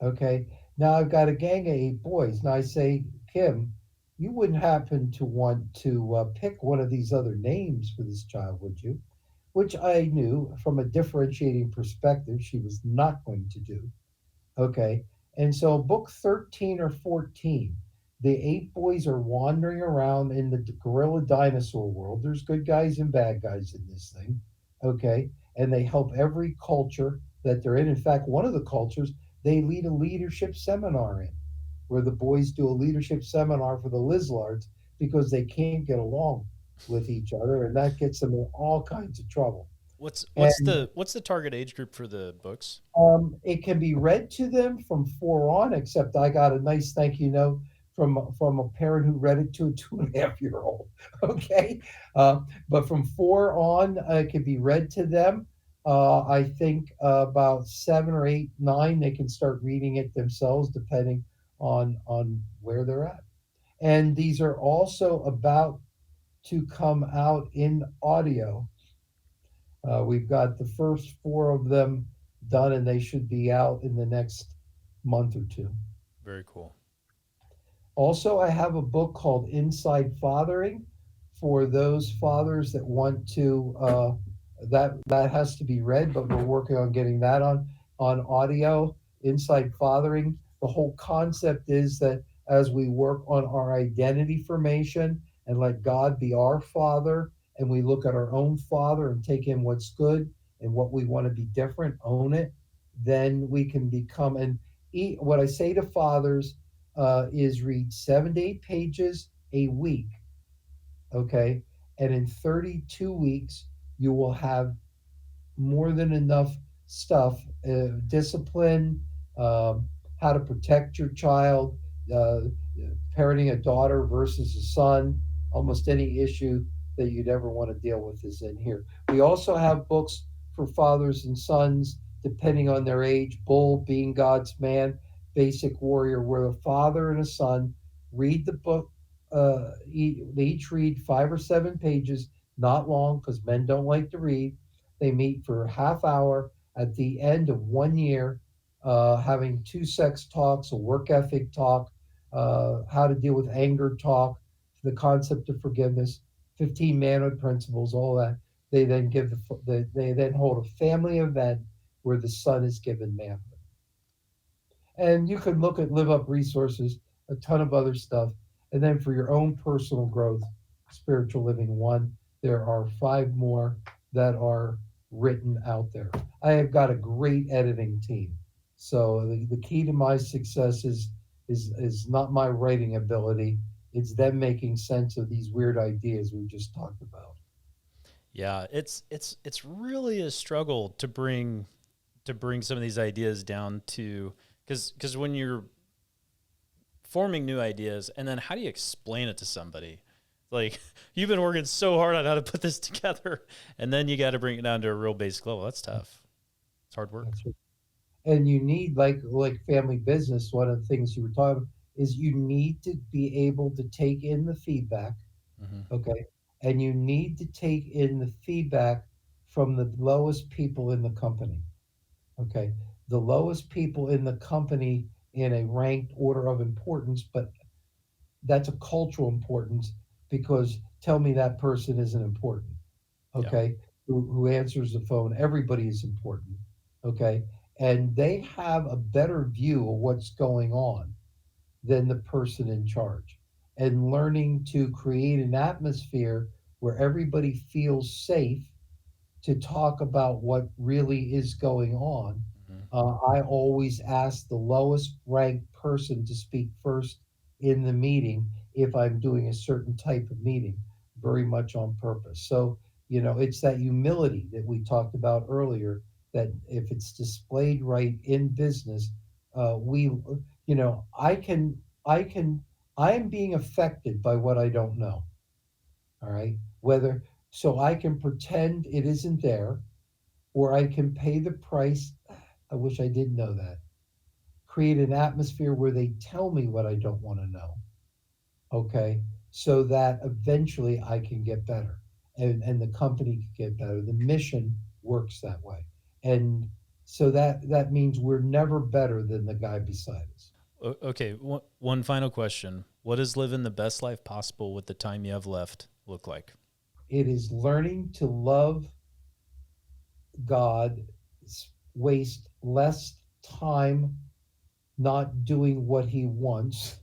Okay. Now I've got a gang of 8 boys. Now I say, Kim, you wouldn't happen to want to pick one of these other names for this child, would you? Which I knew from a differentiating perspective she was not going to do. Okay. And so, book 13 or 14, the 8 boys are wandering around in the gorilla dinosaur world. There's good guys and bad guys in this thing. Okay. And they help every culture that they're in. In fact, one of the cultures, they lead a leadership seminar in, where the boys do a leadership seminar for the Lizlards because they can't get along with each other. And that gets them in all kinds of trouble. And What's the target age group for the books? it can be read to them from 4 on, except I got a nice thank you note from a parent who read it to a 2.5-year-old. Okay, but from 4 on, it can be read to them. I think about 7 or 8, 9, they can start reading it themselves, depending on where they're at. And these are also about to come out in audio. We've got the first 4 of them done, and they should be out in the next month or two. Very cool. Also, I have a book called Inside Fathering for those fathers that want to. That has to be read, but we're working on getting that on audio. Inside Fathering. The whole concept is that as we work on our identity formation and let God be our Father, and we look at our own Father and take in what's good and what we want to be different, own it, then we can become. And what I say to fathers is read 7 to 8 pages a week, okay? And in 32 weeks, you will have more than enough stuff, discipline, how to protect your child, uh, parenting a daughter versus a son, almost any issue that you'd ever want to deal with is in here. We also have books for fathers and sons, depending on their age. Bull, Being God's Man, Basic Warrior, where a father and a son read the book. They each read 5 or 7 pages, not long, because men don't like to read. They meet for a half hour at the end of 1 year, having two sex talks, a work ethic talk, how to deal with anger talk, the concept of forgiveness, 15 manhood principles, all that. They then they then hold a family event where the son is given manhood. And you can look at Live Up Resources, a ton of other stuff. And then for your own personal growth, Spiritual Living One, there are 5 more that are written out there. I have got a great editing team. So the key to my success is is not my writing ability. It's them making sense of these weird ideas we just talked about. Yeah, it's really a struggle to bring some of these ideas down to, because when you're forming new ideas, and then how do you explain it to somebody? Like, you've been working so hard on how to put this together, and then you got to bring it down to a real basic level. That's tough. It's hard work. That's and you need like family business. One of the things you were talking about is you need to be able to take in the feedback, Hmm. okay, and you need to take in the feedback from the lowest people in the company, okay, the lowest people in the company in a ranked order of importance, but that's a cultural importance, because tell me that person isn't important, Yeah. okay, who answers the phone, everybody is important, okay, and they have a better view of what's going on than the person in charge. And learning to create an atmosphere where everybody feels safe to talk about what really is going on. Hmm. I always ask the lowest ranked person to speak first in the meeting if I'm doing a certain type of meeting, very much on purpose. So, it's that humility that we talked about earlier, that if it's displayed right in business, I am being affected by what I don't know. All right. Whether, so I can pretend it isn't there, or I can pay the price. I wish I did know that. Create an atmosphere where they tell me what I don't want to know. Okay. So that eventually I can get better, and the company can get better. The mission works that way. And so that means we're never better than the guy beside us. Okay. One final question. What does living the best life possible with the time you have left look like? It is learning to love God, waste less time not doing what he wants,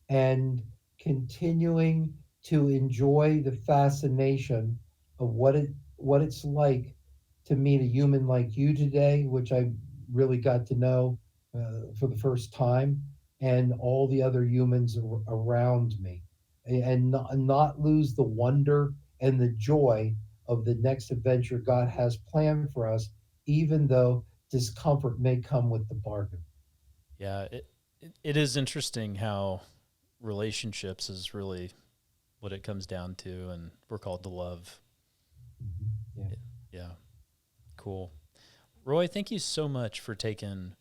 and continuing to enjoy the fascination of what it's like to meet a human like you today, which I really got to know for the first time, and all the other humans around me, and not lose the wonder and the joy of the next adventure God has planned for us, even though discomfort may come with the bargain. Yeah, it is interesting how relationships is really what it comes down to, and we're called to love. Yeah. Yeah, cool. Roy, thank you so much for taking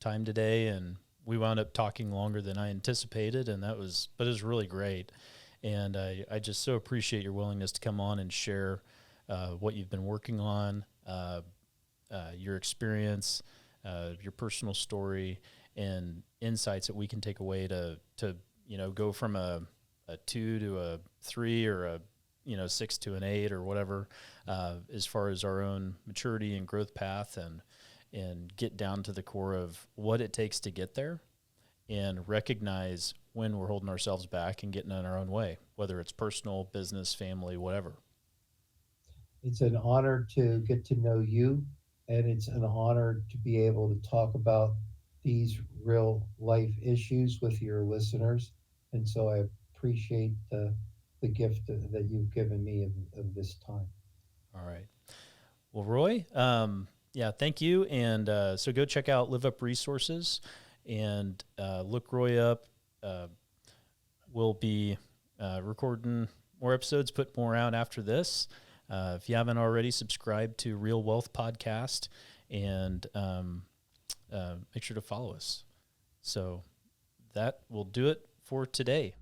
time today, and we wound up talking longer than I anticipated, and but it was really great. And I just so appreciate your willingness to come on and share what you've been working on, your experience, your personal story, and insights that we can take away to go from a 2 to a 3, or a 6 to an 8, or whatever, as far as our own maturity and growth path, and get down to the core of what it takes to get there, and recognize when we're holding ourselves back and getting in our own way, whether it's personal, business, family, whatever. It's an honor to get to know you, and it's an honor to be able to talk about these real life issues with your listeners. And so I appreciate the gift that you've given me of this time. All right. Well, Roy, yeah, thank you. And so go check out Live Up Resources, and look Roy up. We'll be recording more episodes, put more out after this. If you haven't already, subscribe to Real Wealth Podcast, and make sure to follow us. So that will do it for today.